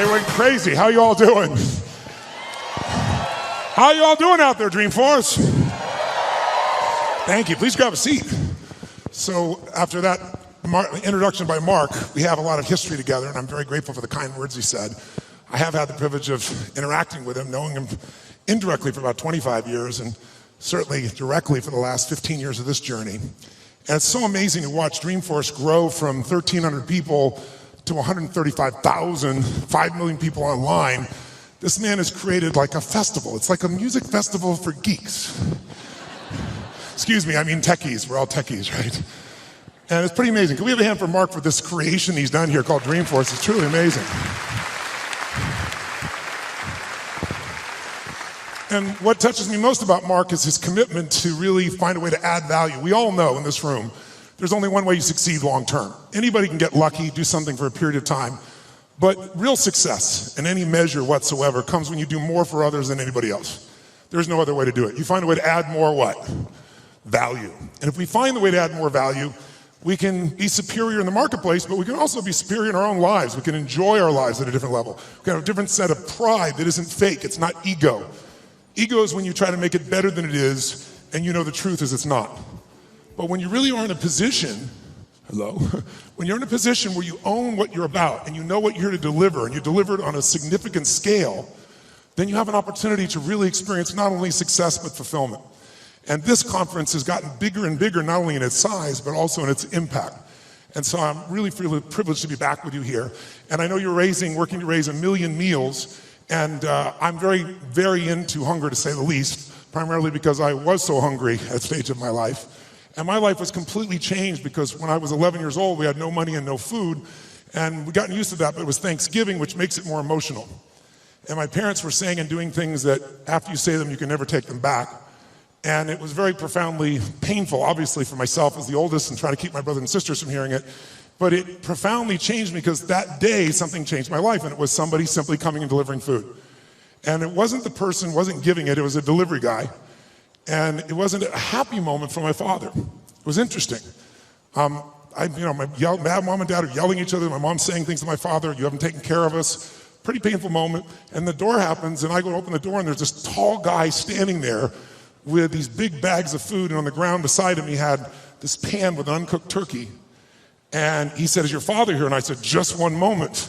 They went crazy. How you all doing? How you all doing out there, Dreamforce? Thank you. Please grab a seat. So after that introduction by Mark, we have a lot of history together, and I'm very grateful for the kind words he said. I have had the privilege of interacting with him, knowing him indirectly for about 25 years, and certainly directly for the last 15 years of this journey. And it's so amazing to watch Dreamforce grow from 1,300 people to 135,000, 5 million people online. This man has created like a festival. It's like a music festival for geeks. Excuse me, I mean techies. We're all techies, right? And it's pretty amazing. Can we have a hand for Mark for this creation he's done here called Dreamforce? It's truly amazing. And what touches me most about Mark is his commitment to really find a way to add value. We all know in this room, there's only one way you succeed long term. Anybody can get lucky, do something for a period of time, but real success in any measure whatsoever comes when you do more for others than anybody else. There's no other way to do it. You find a way to add more what? Value. And if we find the way to add more value, we can be superior in the marketplace, but we can also be superior in our own lives. We can enjoy our lives at a different level. We can have a different set of pride that isn't fake. It's not ego. Ego is when you try to make it better than it is, and you know the truth is it's not. But when you really are in a position, when you're in a position where you own what you're about, and you know what you're here to deliver, and you deliver it on a significant scale, then you have an opportunity to really experience not only success, but fulfillment. And this conference has gotten bigger and bigger, not only in its size, but also in its impact. And so I'm really privileged to be back with you here. And I know you're working to raise 1 million meals. And I'm very, very into hunger, to say the least, primarily because I was so hungry at a stage of my life. And my life was completely changed because when I was 11 years old, we had no money and no food. And we'd gotten used to that, but it was Thanksgiving, which makes it more emotional. And my parents were saying and doing things that after you say them, you can never take them back. And it was very profoundly painful, obviously, for myself as the oldest and trying to keep my brothers and sisters from hearing it. But it profoundly changed me because that day something changed my life, and it was somebody simply coming and delivering food. And it wasn't the person, wasn't giving it, it was a delivery guy. And it wasn't a happy moment for my father. It was interesting. My mom and dad are yelling at each other. My mom's saying things to my father, you haven't taken care of us. Pretty painful moment. And the door happens, and I go to open the door, and there's this tall guy standing there with these big bags of food, and on the ground beside him he had this pan with an uncooked turkey. And he said, is your father here? And I said, just one moment.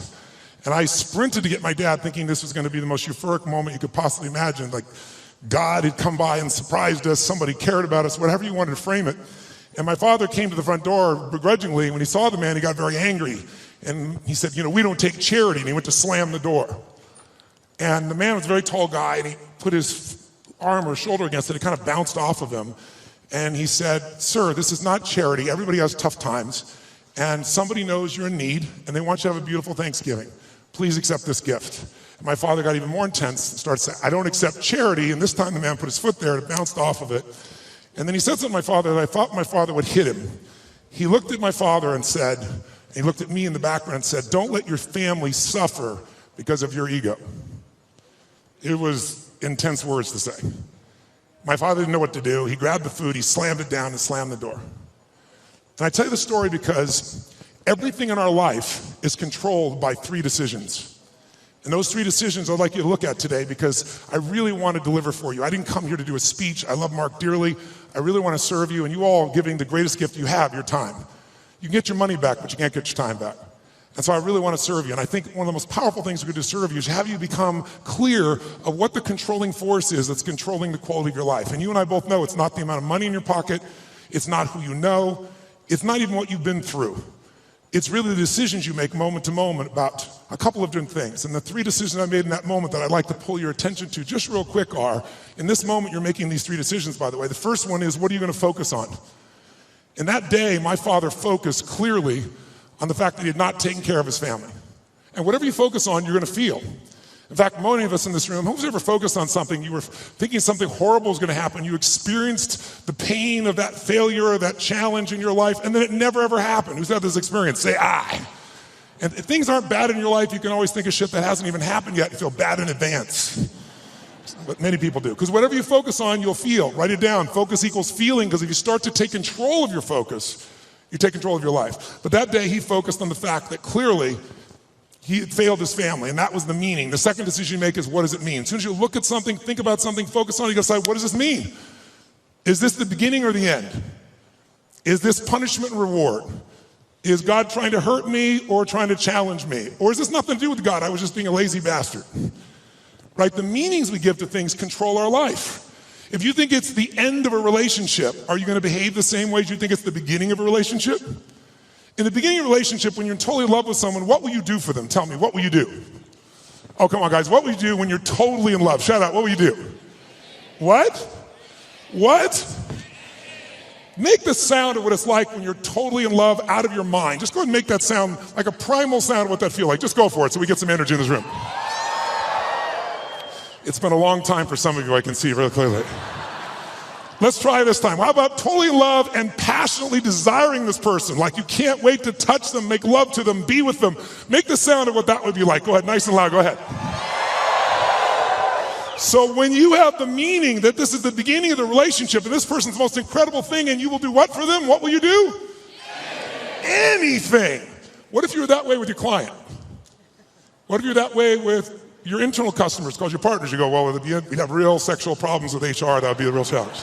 And I sprinted to get my dad, thinking this was going to be the most euphoric moment you could possibly imagine. Like God had come by and surprised us, somebody cared about us, whatever you wanted to frame it. And my father came to the front door begrudgingly. When he saw the man, he got very angry. And he said, we don't take charity. And he went to slam the door. And the man was a very tall guy, and he put his arm or shoulder against it. It kind of bounced off of him. And he said, sir, this is not charity. Everybody has tough times. And somebody knows you're in need, and they want you to have a beautiful Thanksgiving. Please accept this gift. And my father got even more intense and started saying, I don't accept charity. And this time the man put his foot there and it bounced off of it. And then he said something to my father that I thought my father would hit him. He looked at my father and said, and he looked at me in the background and said, don't let your family suffer because of your ego. It was intense words to say. My father didn't know what to do. He grabbed the food, he slammed it down and slammed the door. And I tell you the story because everything in our life is controlled by 3 decisions. And those 3 decisions I'd like you to look at today because I really want to deliver for you. I didn't come here to do a speech. I love Mark dearly. I really want to serve you, and you all are giving the greatest gift you have, your time. You can get your money back, but you can't get your time back. And so I really want to serve you. And I think one of the most powerful things we could do to serve you is have you become clear of what the controlling force is that's controlling the quality of your life. And you and I both know it's not the amount of money in your pocket. It's not who you know. It's not even what you've been through. It's really the decisions you make moment to moment about a couple of different things. And the 3 decisions I made in that moment that I'd like to pull your attention to just real quick are, in this moment you're making these 3 decisions, by the way. The first one is, what are you going to focus on? In that day, my father focused clearly on the fact that he had not taken care of his family. And whatever you focus on, you're going to feel. In fact, many of us in this room, who's ever focused on something, you were thinking something horrible was going to happen, you experienced the pain of that failure or that challenge in your life, and then it never ever happened. Who's had this experience? Say, I. And if things aren't bad in your life, you can always think of shit that hasn't even happened yet and feel bad in advance. But many people do. Because whatever you focus on, you'll feel. Write it down. Focus equals feeling, because if you start to take control of your focus, you take control of your life. But that day, he focused on the fact that clearly He had failed his family, and that was the meaning. The second decision you make is, what does it mean? As soon as you look at something, think about something, focus on it, you decide, what does this mean? Is this the beginning or the end? Is this punishment and reward? Is God trying to hurt me or trying to challenge me? Or is this nothing to do with God? I was just being a lazy bastard. Right? The meanings we give to things control our life. If you think it's the end of a relationship, are you going to behave the same way as you think it's the beginning of a relationship? In the beginning of a relationship, when you're totally in love with someone, what will you do for them? Tell me, what will you do? Oh, come on, guys. What will you do when you're totally in love? Shout out, what will you do? What? What? Make the sound of what it's like when you're totally in love, out of your mind. Just go ahead and make that sound like a primal sound of what that feels like. Just go for it so we get some energy in this room. It's been a long time for some of you, I can see really clearly. Let's try this time. How about totally in love and passionately desiring this person? Like you can't wait to touch them, make love to them, be with them. Make the sound of what that would be like. Go ahead, nice and loud, go ahead. So when you have the meaning that this is the beginning of the relationship and this person's the most incredible thing and you will do what for them? What will you do? Anything. What if you were that way with your client? What if you're that way with your internal customers, called your partners? You go, well, we'd have real sexual problems with HR, that would be a real challenge.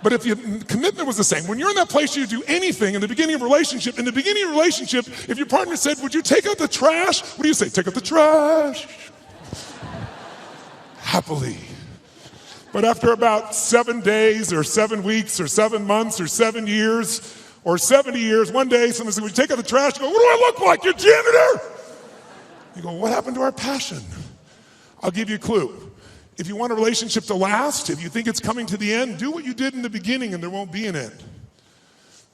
But if your commitment was the same, when you're in that place, you do anything in the beginning of a relationship. In the beginning of a relationship, if your partner said, would you take out the trash? What do you say? Take out the trash. Happily. But after about 7 days or 7 weeks or 7 months or 7 years or 70 years, one day someone said, would you take out the trash? You go, what do I look like? Your janitor? You go, what happened to our passion? I'll give you a clue. If you want a relationship to last, if you think it's coming to the end, do what you did in the beginning and there won't be an end.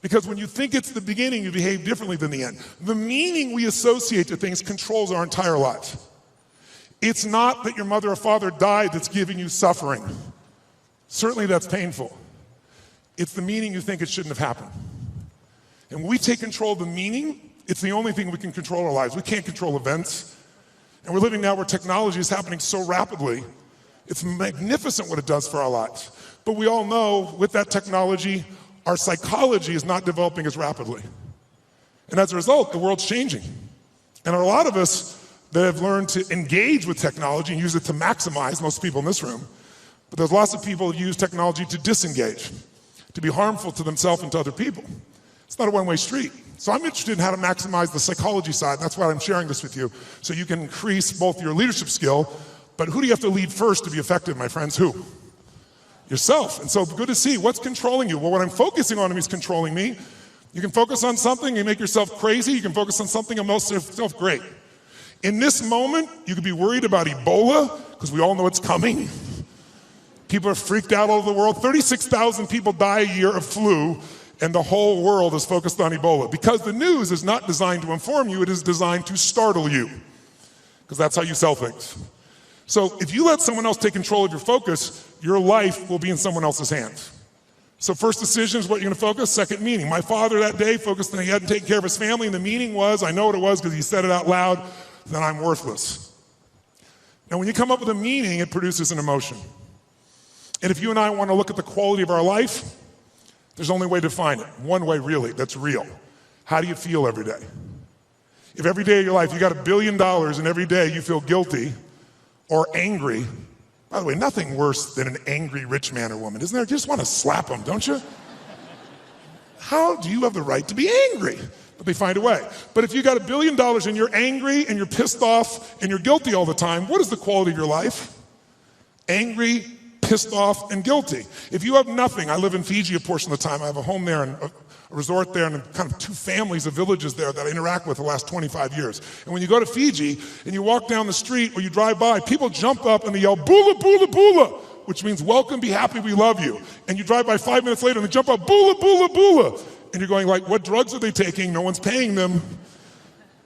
Because when you think it's the beginning, you behave differently than the end. The meaning we associate to things controls our entire lives. It's not that your mother or father died that's giving you suffering. Certainly that's painful. It's the meaning you think it shouldn't have happened. And when we take control of the meaning, it's the only thing we can control our lives. We can't control events. And we're living now where technology is happening so rapidly. It's magnificent what it does for our lives. But we all know with that technology, our psychology is not developing as rapidly. And as a result, the world's changing. And a lot of us that have learned to engage with technology and use it to maximize, most people in this room, but there's lots of people who use technology to disengage, to be harmful to themselves and to other people. It's not a one-way street. So I'm interested in how to maximize the psychology side, and that's why I'm sharing this with you, so you can increase both your leadership skill, but who do you have to lead first to be effective, my friends? Who? Yourself. And so good to see, what's controlling you? Well, what I'm focusing on is controlling me. You can focus on something and make yourself crazy. You can focus on something and make yourself great. In this moment, you could be worried about Ebola, because we all know it's coming. People are freaked out all over the world. 36,000 people die a year of flu, and the whole world is focused on Ebola. Because the news is not designed to inform you, it is designed to startle you. Because that's how you sell things. So if you let someone else take control of your focus, your life will be in someone else's hands. So first decision is what you're going to focus. Second, meaning. My father that day focused on he hadn't taken care of his family, and the meaning was, I know what it was because he said it out loud, then I'm worthless. Now when you come up with a meaning, it produces an emotion. And if you and I want to look at the quality of our life, there's only a way to define it. One way really, that's real. How do you feel every day? If every day of your life you got $1 billion and every day you feel guilty or angry, by the way, nothing worse than an angry rich man or woman, isn't there? You just want to slap them, don't you? How do you have the right to be angry? But they find a way. But if you got $1 billion and you're angry and you're pissed off and you're guilty all the time, what is the quality of your life? Angry, pissed off, and guilty. If you have nothing, I live in Fiji a portion of the time, I have a home there and a resort there and kind of 2 families of villages there that I interact with the last 25 years. And when you go to Fiji and you walk down the street or you drive by, people jump up and they yell, "Bula, bula, bula," which means welcome, be happy, we love you. And you drive by 5 minutes later and they jump up, "Bula, bula, bula." And you're going like, what drugs are they taking? No one's paying them.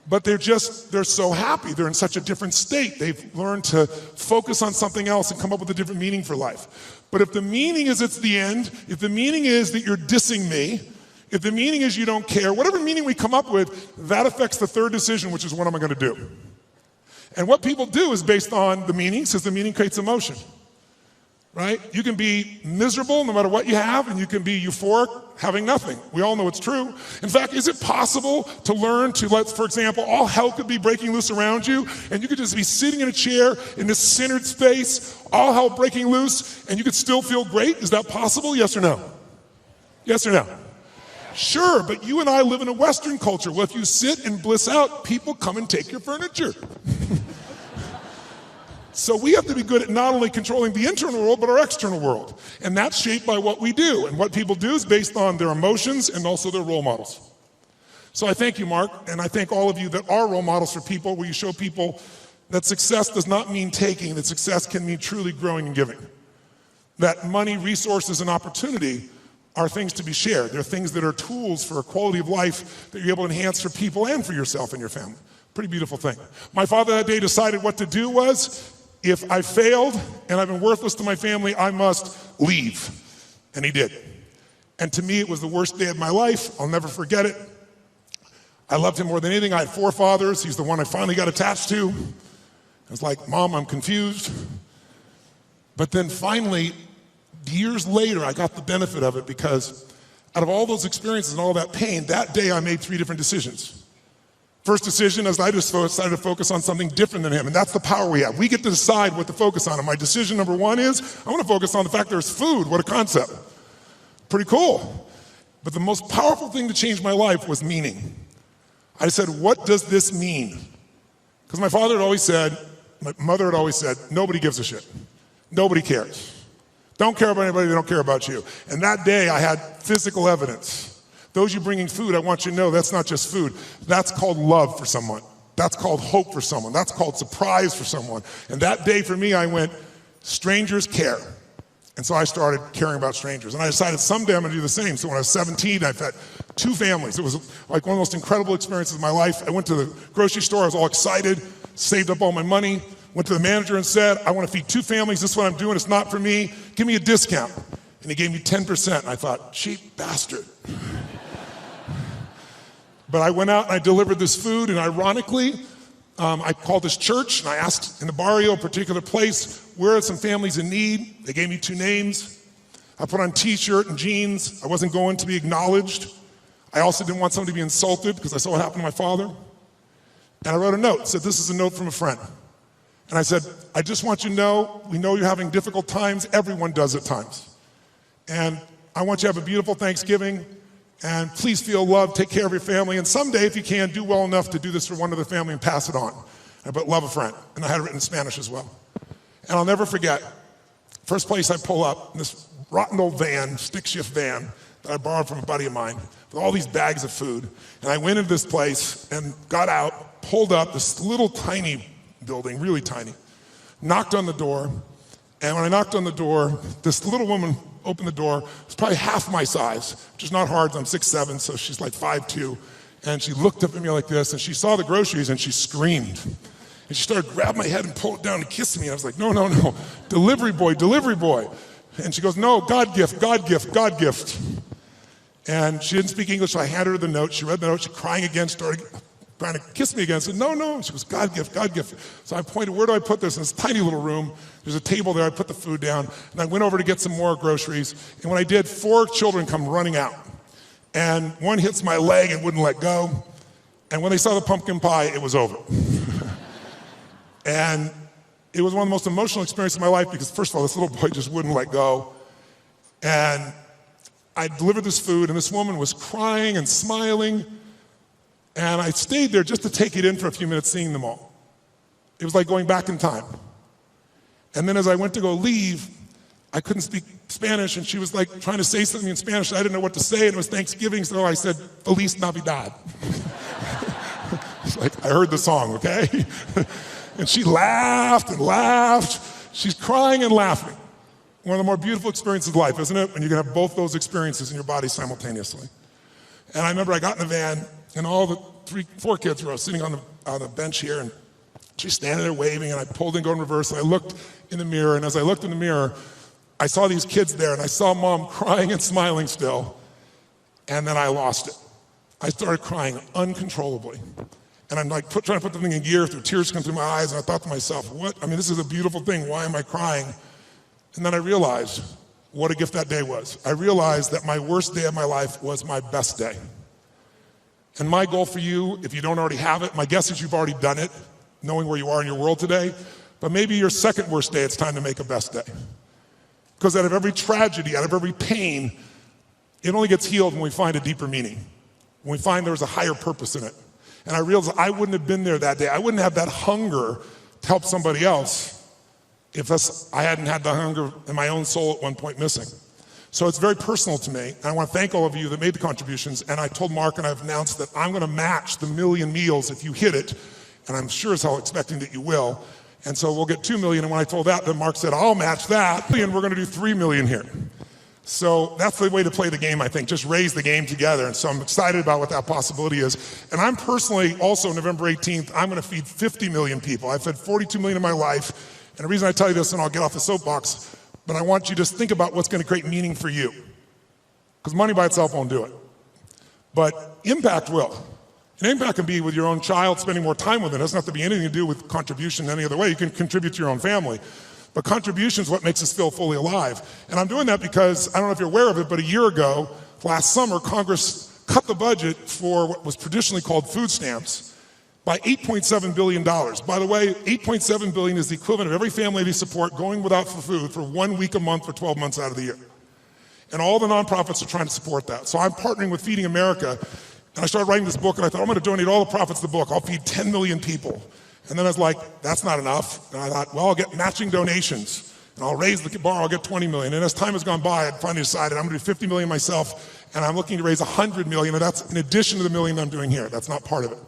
But they're so happy. They're in such a different state. They've learned to focus on something else and come up with a different meaning for life. But if the meaning is it's the end, if the meaning is that you're dissing me, if the meaning is you don't care, whatever meaning we come up with, that affects the third decision, which is what am I going to do? And what people do is based on the meaning, since the meaning creates emotion. right? You can be miserable no matter what you have, and you can be euphoric having nothing. We all know it's true. In fact, is it possible to learn to let, for example, all hell could be breaking loose around you, and you could just be sitting in a chair in this centered space, all hell breaking loose, and you could still feel great? Is that possible? Yes or no? Yes or no? Sure, but you and I live in a Western culture. Well, if you sit and bliss out, people come and take your furniture. So we have to be good at not only controlling the internal world, but our external world. And that's shaped by what we do. And what people do is based on their emotions and also their role models. So I thank you, Mark, and I thank all of you that are role models for people, where you show people that success does not mean taking, that success can mean truly growing and giving. That money, resources, and opportunity are things to be shared. They're things that are tools for a quality of life that you're able to enhance for people and for yourself and your family. Pretty beautiful thing. My father that day decided what to do was, if I failed and I've been worthless to my family, I must leave. And he did. And to me, it was the worst day of my life. I'll never forget it. I loved him more than anything. I had 4 fathers. He's the one I finally got attached to. I was like, Mom, I'm confused. But then finally, years later, I got the benefit of it, because out of all those experiences and all that pain, that day I made 3 different decisions. First decision is I just decided to focus on something different than him, and that's the power we have. We get to decide what to focus on, and my decision number 1 is I want to focus on the fact there's food. What a concept. Pretty cool. But the most powerful thing to change my life was meaning. I said, what does this mean? Because my father had always said, my mother had always said, nobody gives a shit. Nobody cares. Don't care about anybody, they don't care about you. And that day I had physical evidence. Those you bringing food, I want you to know that's not just food. That's called love for someone. That's called hope for someone. That's called surprise for someone. And that day for me, I went, strangers care. And so I started caring about strangers. And I decided someday I'm gonna do the same. So when I was 17, I fed 2 families. It was like one of the most incredible experiences of my life. I went to the grocery store, I was all excited, saved up all my money, went to the manager and said, I want to feed 2 families, this is what I'm doing, it's not for me, give me a discount. And he gave me 10%, and I thought, cheap bastard. But I went out and I delivered this food, and ironically, I called this church and I asked in the barrio, a particular place, where are some families in need? They gave me 2 names. I put on a t-shirt and jeans. I wasn't going to be acknowledged. I also didn't want somebody to be insulted, because I saw what happened to my father. And I wrote a note, said, this is a note from a friend. And I said, I just want you to know, we know you're having difficult times, everyone does at times. And I want you to have a beautiful Thanksgiving, and please feel loved, take care of your family, and someday, if you can, do well enough to do this for one other family and pass it on. But love a friend, and I had it written in Spanish as well. And I'll never forget, first place I pull up, this rotten old van, stick shift van, that I borrowed from a buddy of mine, with all these bags of food. And I went into this place and got out, pulled up this little tiny building, really tiny, knocked on the door, and when I knocked on the door, this little woman opened the door. It's probably half my size, which is not hard. I'm 6'7", so she's like 5'2", and she looked up at me like this, and she saw the groceries, and she screamed. And she started grabbing my head and pulled it down and kissed me. And I was like, no, no, no, delivery boy, delivery boy. And she goes, no, God gift, God gift, God gift. And she didn't speak English, so I handed her the note. She read the note, she crying again, started trying to kiss me again. I said, no, no. She goes, God gift, God gift. So I pointed, where do I put this? In this tiny little room. There's a table there. I put the food down. And I went over to get some more groceries. And when I did, 4 children come running out. And one hits my leg and wouldn't let go. And when they saw the pumpkin pie, it was over. And it was one of the most emotional experiences of my life, because first of all, this little boy just wouldn't let go. And I delivered this food, and this woman was crying and smiling. And I stayed there just to take it in for a few minutes, seeing them all. It was like going back in time. And then as I went to go leave, I couldn't speak Spanish, and she was like trying to say something in Spanish. I didn't know what to say, and it was Thanksgiving, so I said, Feliz Navidad. It's like, I heard the song, okay? And she laughed and laughed. She's crying and laughing. One of the more beautiful experiences of life, isn't it? When you can have both those experiences in your body simultaneously. And I remember I got in the van, and all the 4 kids were sitting on the bench here, and she's standing there waving, and I pulled in, going in reverse, and I looked in the mirror, and as I looked in the mirror, I saw these kids there, and I saw Mom crying and smiling still, and then I lost it. I started crying uncontrollably. And I'm like trying to put the thing in gear, through tears come through my eyes, and I thought to myself, what? I mean, this is a beautiful thing, why am I crying? And then I realized what a gift that day was. I realized that my worst day of my life was my best day. And my goal for you, if you don't already have it, my guess is you've already done it, knowing where you are in your world today, but maybe your second worst day, it's time to make a best day. Because out of every tragedy, out of every pain, it only gets healed when we find a deeper meaning, when we find there's a higher purpose in it. And I realized I wouldn't have been there that day. I wouldn't have that hunger to help somebody else if I hadn't had the hunger in my own soul at one point missing. So it's very personal to me, and I want to thank all of you that made the contributions, and I told Mark and I've announced that I'm gonna match the 1 million meals if you hit it, and I'm sure as hell expecting that you will. And so we'll get 2 million, and when I told that, then Mark said, I'll match that, and we're gonna do 3 million here. So that's the way to play the game, I think, just raise the game together. And so I'm excited about what that possibility is. And I'm personally, also November 18th, I'm gonna feed 50 million people. I've fed 42 million in my life. And the reason I tell you this, and I'll get off the soapbox, but I want you to just think about what's gonna create meaning for you. Because money by itself won't do it. But impact will. And impact can be with your own child, spending more time with it. It doesn't have to be anything to do with contribution any other way. You can contribute to your own family. But contribution is what makes us feel fully alive. And I'm doing that because, I don't know if you're aware of it, but a year ago, last summer, Congress cut the budget for what was traditionally called food stamps by $8.7 billion. By the way, $8.7 billion is the equivalent of every family they support going without food for 1 week a month for 12 months out of the year. And all the nonprofits are trying to support that. So I'm partnering with Feeding America, and I started writing this book, and I thought, I'm gonna donate all the profits of the book. I'll feed 10 million people. And then I was like, that's not enough. And I thought, well, I'll get matching donations, and I'll raise the bar, I'll get 20 million. And as time has gone by, I finally decided I'm gonna do 50 million myself, and I'm looking to raise 100 million, and that's in addition to the million I'm doing here. That's not part of it.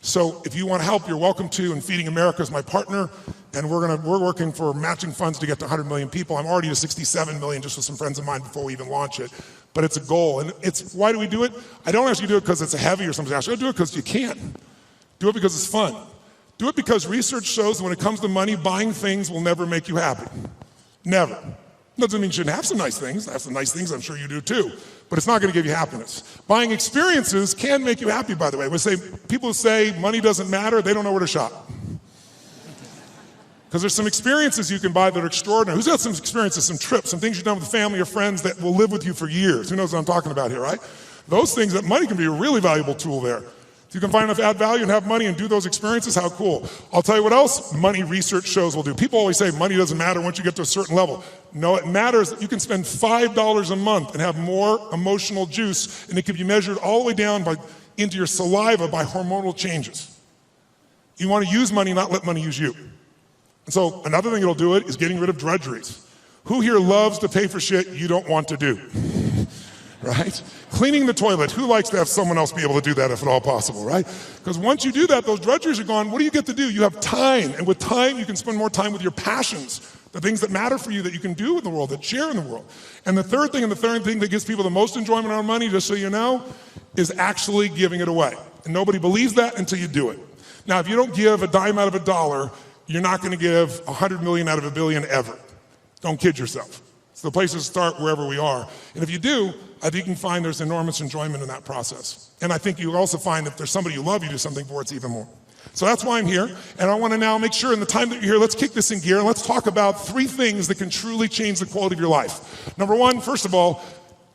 So if you want help, you're welcome to, and Feeding America is my partner, and we're working for matching funds to get to 100 million people. I'm already to 67 million just with some friends of mine before we even launch it. But it's a goal, and it's, why do we do it? I don't ask you to do it because it's a heavy or something. I do it because you can. Do it because it's fun. Do it because research shows that when it comes to money, buying things will never make you happy. Never. Doesn't mean you shouldn't have some nice things. I have some nice things, I'm sure you do too. But it's not gonna give you happiness. Buying experiences can make you happy, by the way. People who say money doesn't matter, they don't know where to shop. Because there's some experiences you can buy that are extraordinary. Who's got some experiences, some trips, some things you've done with family or friends that will live with you for years? Who knows what I'm talking about here, right? Those things, that money can be a really valuable tool there. If you can find enough add value and have money and do those experiences, how cool. I'll tell you what else money research shows will do. People always say money doesn't matter once you get to a certain level. No, it matters that you can spend $5 a month and have more emotional juice, and it can be measured all the way down into your saliva by hormonal changes. You want to use money, not let money use you. And so another thing that'll do it is getting rid of drudgeries. Who here loves to pay for shit you don't want to do? Right? Cleaning the toilet, who likes to have someone else be able to do that if at all possible, right? Because once you do that, those drudgeries are gone. What do you get to do? You have time, and with time, you can spend more time with your passions, the things that matter for you that you can do in the world, that share in the world. And the third thing that gives people the most enjoyment out of money, just so you know, is actually giving it away. And nobody believes that until you do it. Now, if you don't give a dime out of a dollar, you're not gonna give 100 million out of a billion ever. Don't kid yourself. So the place is to start wherever we are. And if you do, I think you can find there's enormous enjoyment in that process. And I think you also find if there's somebody you love, you do something for, it's even more. So that's why I'm here. And I want to now make sure in the time that you're here, let's kick this in gear and let's talk about 3 things that can truly change the quality of your life. Number 1, first of all,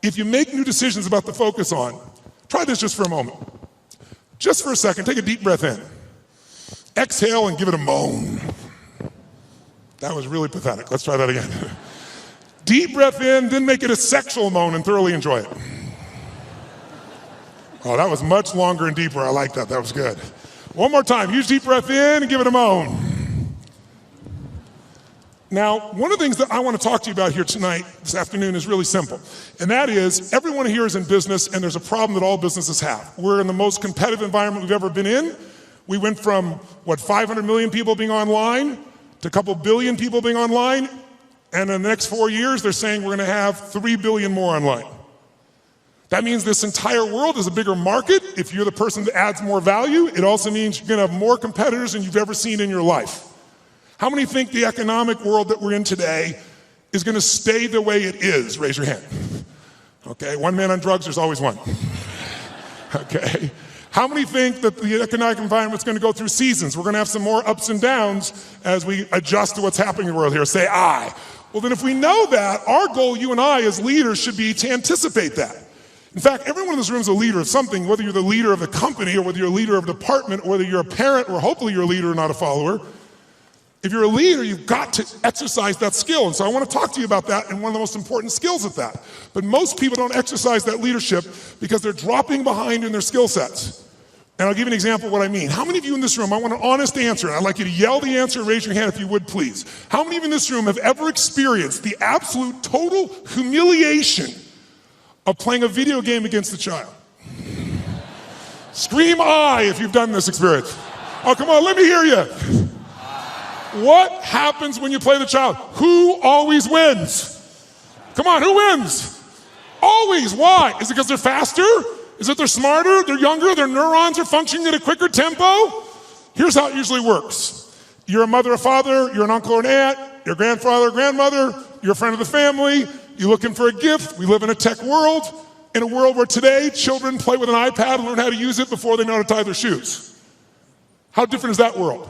if you make new decisions about the focus on, try this just for a moment. Just for a second, take a deep breath in. Exhale and give it a moan. That was really pathetic. Let's try that again. Deep breath in, then make it a sexual moan and thoroughly enjoy it. Oh, that was much longer and deeper. I like that. That was good. One more time. Use deep breath in and give it a moan. Now, one of the things that I want to talk to you about here tonight, this afternoon, is really simple. And that is, everyone here is in business, and there's a problem that all businesses have. We're in the most competitive environment we've ever been in. We went from, 500 million people being online to a couple billion people being online. And in the next 4 years, they're saying we're gonna have 3 billion more online. That means this entire world is a bigger market. If you're the person that adds more value, it also means you're gonna have more competitors than you've ever seen in your life. How many think the economic world that we're in today is gonna stay the way it is? Raise your hand. Okay, one man on drugs, there's always one. Okay. How many think that the economic environment's gonna go through seasons? We're gonna have some more ups and downs as we adjust to what's happening in the world here. Say aye. Well, then if we know that, our goal, you and I as leaders, should be to anticipate that. In fact, everyone in this room is a leader of something, whether you're the leader of a company or whether you're a leader of a department or whether you're a parent or hopefully you're a leader, not a follower. If you're a leader, you've got to exercise that skill. And so I want to talk to you about that and one of the most important skills at that. But most people don't exercise that leadership because they're dropping behind in their skill sets. And I'll give you an example of what I mean. How many of you in this room, I want an honest answer. I'd like you to yell the answer, raise your hand if you would, please. How many of you in this room have ever experienced the absolute total humiliation of playing a video game against a child? Scream I if you've done this experience. Oh, come on, let me hear you. What happens when you play the child? Who always wins? Come on, who wins? Always. Why? Is it because they're faster? Is it they're smarter? They're younger? Their neurons are functioning at a quicker tempo? Here's how it usually works. You're a mother or father, you're an uncle or an aunt, you're a grandfather or grandmother, you're a friend of the family, you're looking for a gift. We live in a tech world, in a world where today children play with an iPad and learn how to use it before they know how to tie their shoes. How different is that world?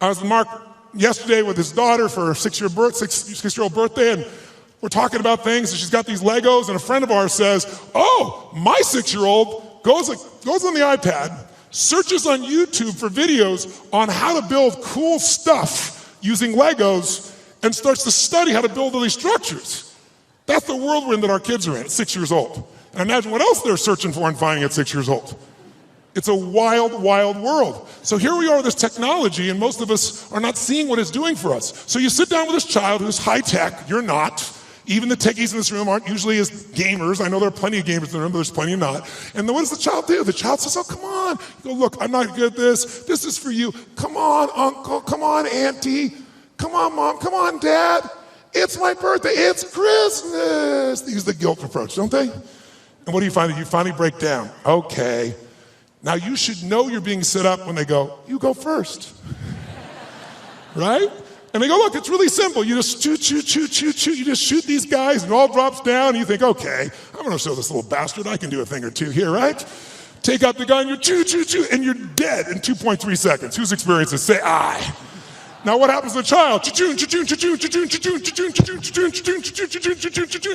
I was with Mark yesterday with his daughter for her six-year-old birthday, and we're talking about things, and she's got these Legos, and a friend of ours says, oh, my 6-year-old goes on the iPad, searches on YouTube for videos on how to build cool stuff using Legos, and starts to study how to build all these structures. That's the world we're in that our kids are in at 6 years old. And imagine what else they're searching for and finding at 6 years old. It's a wild, wild world. So here we are with this technology, and most of us are not seeing what it's doing for us. So you sit down with this child who's high tech, you're not. Even the techies in this room aren't usually as gamers. I know there are plenty of gamers in the room, but there's plenty of not. And then what does the child do? The child says, oh, come on. You go, look, I'm not good at this. This is for you. Come on, uncle. Come on, auntie. Come on, mom. Come on, dad. It's my birthday. It's Christmas. They use the guilt approach, don't they? And what do you find? You finally break down. Okay. Now you should know you're being set up when they go, you go first. Right? And they go, look, it's really simple. You just shoot. You just shoot these guys and it all drops down. And you think, okay, I'm going to show this little bastard I can do a thing or two here, right? Take out the gun, you shoot, and you're dead in 2.3 seconds. Whose experience is? Say I. Now what happens to the child?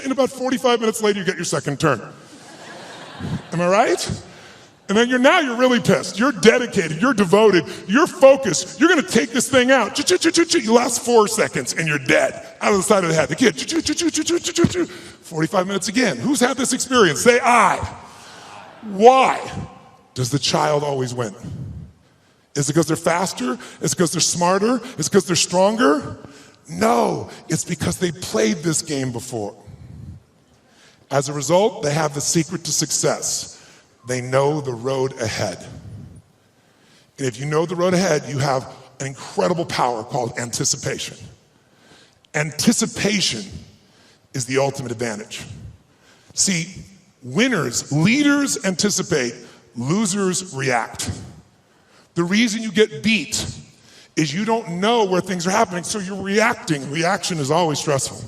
And about 45 minutes later, you get your second turn. Am I right? And then you're really pissed. You're dedicated. You're devoted. You're focused. You're going to take this thing out. You last 4 seconds and you're dead. Out of the side of the head. The kid. 45 minutes again. Who's had this experience? Say I. Why does the child always win? Is it because they're faster? Is it because they're smarter? Is it because they're stronger? No, it's because they played this game before. As a result, they have the secret to success. They know the road ahead. And if you know the road ahead, you have an incredible power called anticipation. Anticipation is the ultimate advantage. See, winners, leaders anticipate, losers react. The reason you get beat is you don't know where things are happening, so you're reacting. Reaction is always stressful.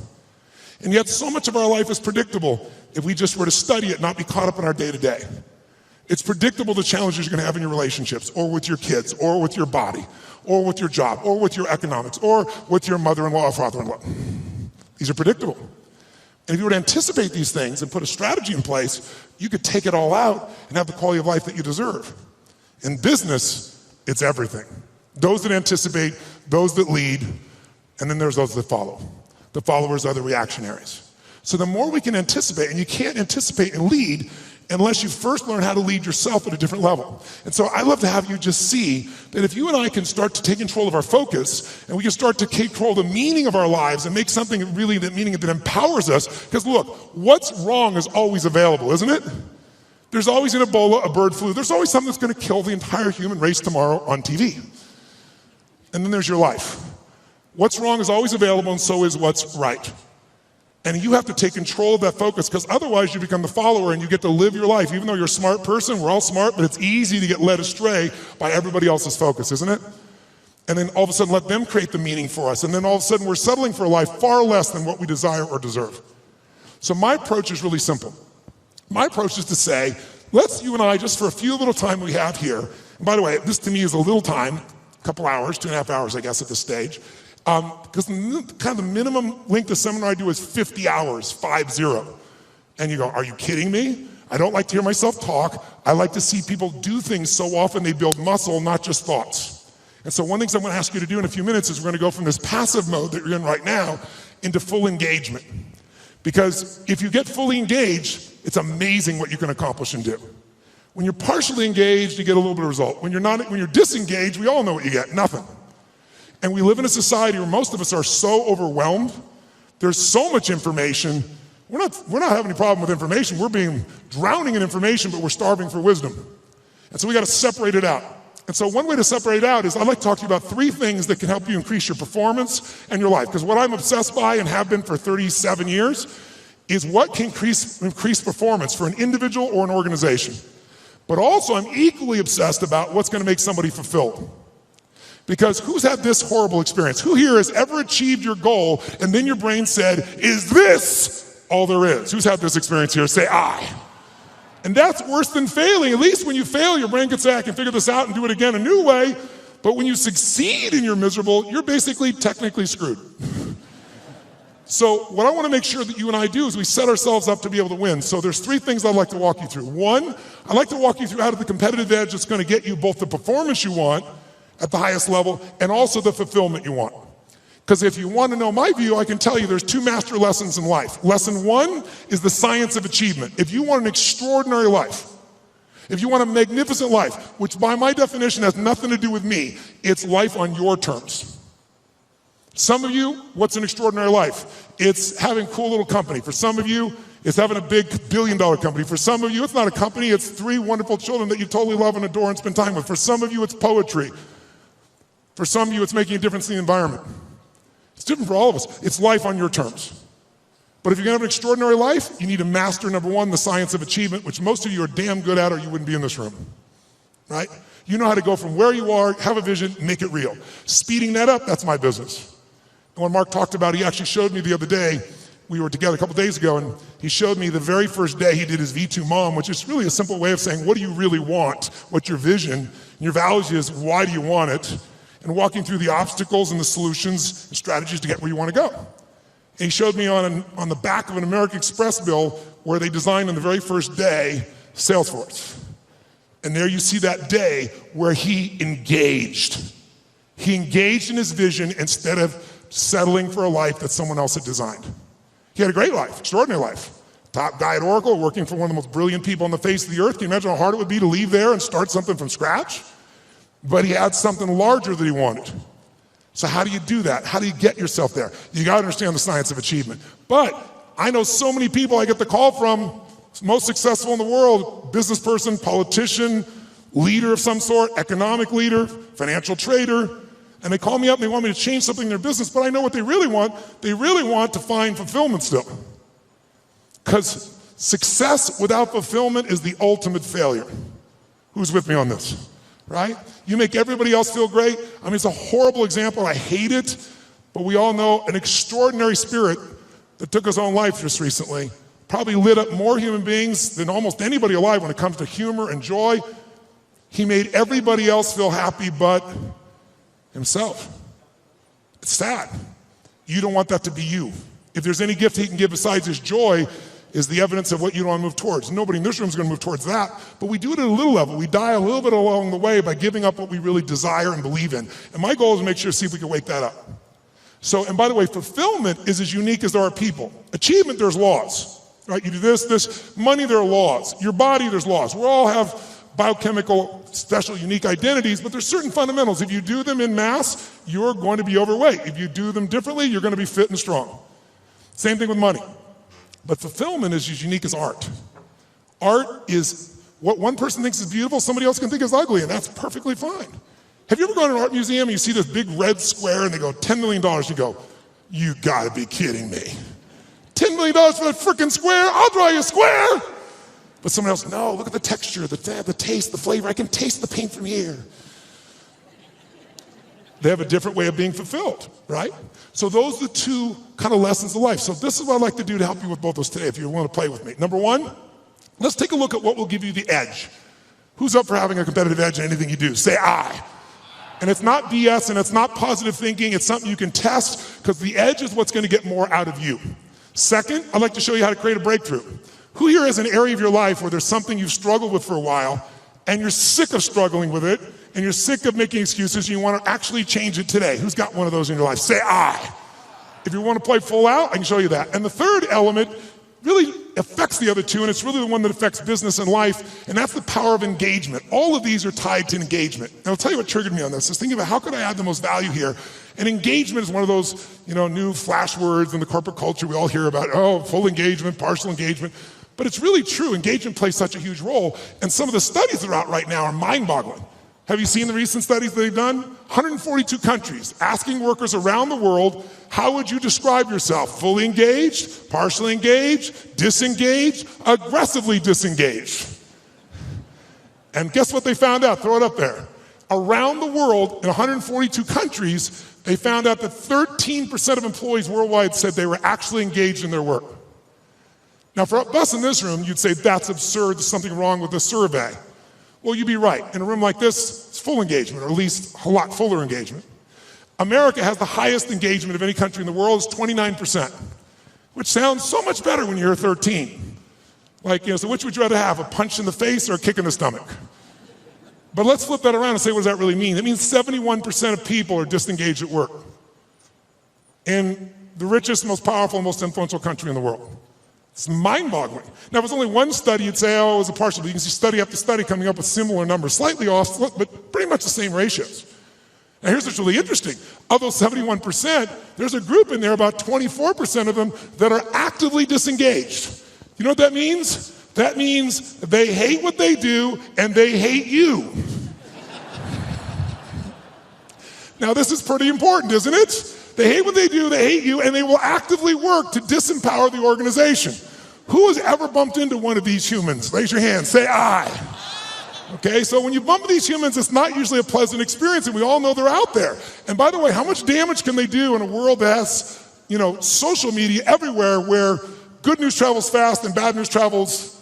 And yet so much of our life is predictable if we just were to study it, not be caught up in our day-to-day. It's predictable the challenges you're going to have in your relationships, or with your kids, or with your body, or with your job, or with your economics, or with your mother-in-law or father-in-law. These are predictable. And if you were to anticipate these things and put a strategy in place, you could take it all out and have the quality of life that you deserve. In business, it's everything. Those that anticipate, those that lead, and then there's those that follow. The followers are the reactionaries. So the more we can anticipate, and you can't anticipate and lead unless you first learn how to lead yourself at a different level. And so I love to have you just see that if you and I can start to take control of our focus, and we can start to take control of the meaning of our lives and make something really that meaning that empowers us, because look, what's wrong is always available, isn't it? There's always an Ebola, a bird flu. There's always something that's going to kill the entire human race tomorrow on TV. And then there's your life. What's wrong is always available, and so is what's right. And you have to take control of that focus, because otherwise you become the follower and you get to live your life. Even though you're a smart person, we're all smart, but it's easy to get led astray by everybody else's focus, isn't it? And then all of a sudden let them create the meaning for us. And then all of a sudden we're settling for a life far less than what we desire or deserve. So my approach is really simple. My approach is to say, let's you and I, just for a few little time we have here, and by the way, this to me is a little time, a couple hours, 2.5 hours, I guess, at this stage. Because kind of the minimum length of seminar I do is 50 hours, 50. And you go, are you kidding me? I don't like to hear myself talk. I like to see people do things so often they build muscle, not just thoughts. And so one thing I'm gonna ask you to do in a few minutes is we're gonna go from this passive mode that you're in right now into full engagement. Because if you get fully engaged, it's amazing what you can accomplish and do. When you're partially engaged, you get a little bit of result. When you're disengaged, we all know what you get, nothing. And we live in a society where most of us are so overwhelmed. There's so much information. We're not having any problem with information. We're drowning in information, but we're starving for wisdom. And so we gotta separate it out. And so one way to separate it out is I'd like to talk to you about 3 things that can help you increase your performance and your life. Because what I'm obsessed by and have been for 37 years is what can increase performance for an individual or an organization. But also I'm equally obsessed about what's gonna make somebody fulfilled. Because who's had this horrible experience? Who here has ever achieved your goal and then your brain said, is this all there is? Who's had this experience here? Say I. And that's worse than failing. At least when you fail, your brain can say, I can figure this out and do it again a new way. But when you succeed and you're miserable, you're basically technically screwed. So what I want to make sure that you and I do is we set ourselves up to be able to win. So there's 3 things I'd like to walk you through. 1, I'd like to walk you through how to the competitive edge that's going to get you both the performance you want at the highest level and also the fulfillment you want. Because if you want to know my view, I can tell you there's 2 master lessons in life. Lesson 1 is the science of achievement. If you want an extraordinary life, if you want a magnificent life, which by my definition has nothing to do with me, it's life on your terms. Some of you, what's an extraordinary life? It's having a cool little company. For some of you, it's having a big billion-dollar company. For some of you, it's not a company, it's 3 wonderful children that you totally love and adore and spend time with. For some of you, it's poetry. For some of you, it's making a difference in the environment. It's different for all of us. It's life on your terms. But if you're gonna have an extraordinary life, you need to master, number 1, the science of achievement, which most of you are damn good at or you wouldn't be in this room, right? You know how to go from where you are, have a vision, make it real. Speeding that up, that's my business. And when Mark talked about it, he actually showed me the other day, we were together a couple days ago, and he showed me the very first day he did his V2 Mom, which is really a simple way of saying, what do you really want? What's your vision? And your values is, why do you want it? And walking through the obstacles and the solutions and strategies to get where you want to go. And he showed me on the back of an American Express bill where they designed on the very first day, Salesforce. And there you see that day where he engaged. He engaged in his vision instead of settling for a life that someone else had designed. He had a great life, extraordinary life. Top guy at Oracle, working for one of the most brilliant people on the face of the earth. Can you imagine how hard it would be to leave there and start something from scratch? But he had something larger that he wanted. So how do you do that? How do you get yourself there? You gotta understand the science of achievement. But I know so many people I get the call from, most successful in the world, business person, politician, leader of some sort, economic leader, financial trader, and they call me up and they want me to change something in their business, but I know what they really want. They really want to find fulfillment still. Because success without fulfillment is the ultimate failure. Who's with me on this? Right? You make everybody else feel great. I mean, it's a horrible example. I hate it, but we all know an extraordinary spirit that took his own life just recently, probably lit up more human beings than almost anybody alive when it comes to humor and joy. He made everybody else feel happy but himself. It's sad. You don't want that to be you. If there's any gift he can give besides his joy, is the evidence of what you don't want to move towards. Nobody in this room is going to move towards that, but we do it at a little level. We die a little bit along the way by giving up what we really desire and believe in. And my goal is to make sure, see if we can wake that up. So, and by the way, fulfillment is as unique as there are people. Achievement, there's laws, right? You do this, money, there are laws. Your body, there's laws. We all have biochemical, special, unique identities, but there's certain fundamentals. If you do them in mass, you're going to be overweight. If you do them differently, you're going to be fit and strong. Same thing with money. But fulfillment is as unique as art. Art is what one person thinks is beautiful, somebody else can think is ugly, and that's perfectly fine. Have you ever gone to an art museum and you see this big red square and they go, $10 million, you go, you gotta be kidding me. $10 million for that frickin' square? I'll draw you a square. But someone else, no, look at the texture, the taste, the flavor, I can taste the paint from here. They have a different way of being fulfilled, right? So those are the 2 kind of lessons of life. So this is what I'd like to do to help you with both those today if you want to play with me. Number 1, let's take a look at what will give you the edge. Who's up for having a competitive edge in anything you do? Say I. And it's not BS and it's not positive thinking, it's something you can test because the edge is what's gonna get more out of you. Second, I'd like to show you how to create a breakthrough. Who here has an area of your life where there's something you've struggled with for a while and you're sick of struggling with it and you're sick of making excuses and you want to actually change it today? Who's got one of those in your life? Say I. If you want to play full out, I can show you that. And the third element really affects the other two, and it's really the one that affects business and life, and that's the power of engagement. All of these are tied to engagement. And I'll tell you what triggered me on this, is thinking about how could I add the most value here? And engagement is one of those, new flash words in the corporate culture we all hear about, full engagement, partial engagement. But it's really true, engagement plays such a huge role, and some of the studies that are out right now are mind-boggling. Have you seen the recent studies that they've done? 142 countries asking workers around the world, how would you describe yourself? Fully engaged, partially engaged, disengaged, aggressively disengaged. And guess what they found out? Throw it up there. Around the world, in 142 countries, they found out that 13% of employees worldwide said they were actually engaged in their work. Now for us in this room, you'd say that's absurd, there's something wrong with the survey. Well, you'd be right. In a room like this, it's full engagement, or at least a lot fuller engagement. America has the highest engagement of any country in the world, it's 29%, which sounds so much better when you're 13. So which would you rather have, a punch in the face or a kick in the stomach? But let's flip that around and say, what does that really mean? It means 71% of people are disengaged at work in the richest, most powerful, most influential country in the world. It's mind-boggling. Now, if it was only one study, you'd say, it was a partial, but you can see study after study coming up with similar numbers, slightly off, but pretty much the same ratios. Now, here's what's really interesting. Of those 71%, there's a group in there, about 24% of them, that are actively disengaged. You know what that means? That means they hate what they do and they hate you. Now, this is pretty important, isn't it? They hate what they do, they hate you, and they will actively work to disempower the organization. Who has ever bumped into one of these humans? Raise your hand, say I. Okay, so when you bump into these humans, it's not usually a pleasant experience, and we all know they're out there. And by the way, how much damage can they do in a world that has, social media everywhere where good news travels fast and bad news travels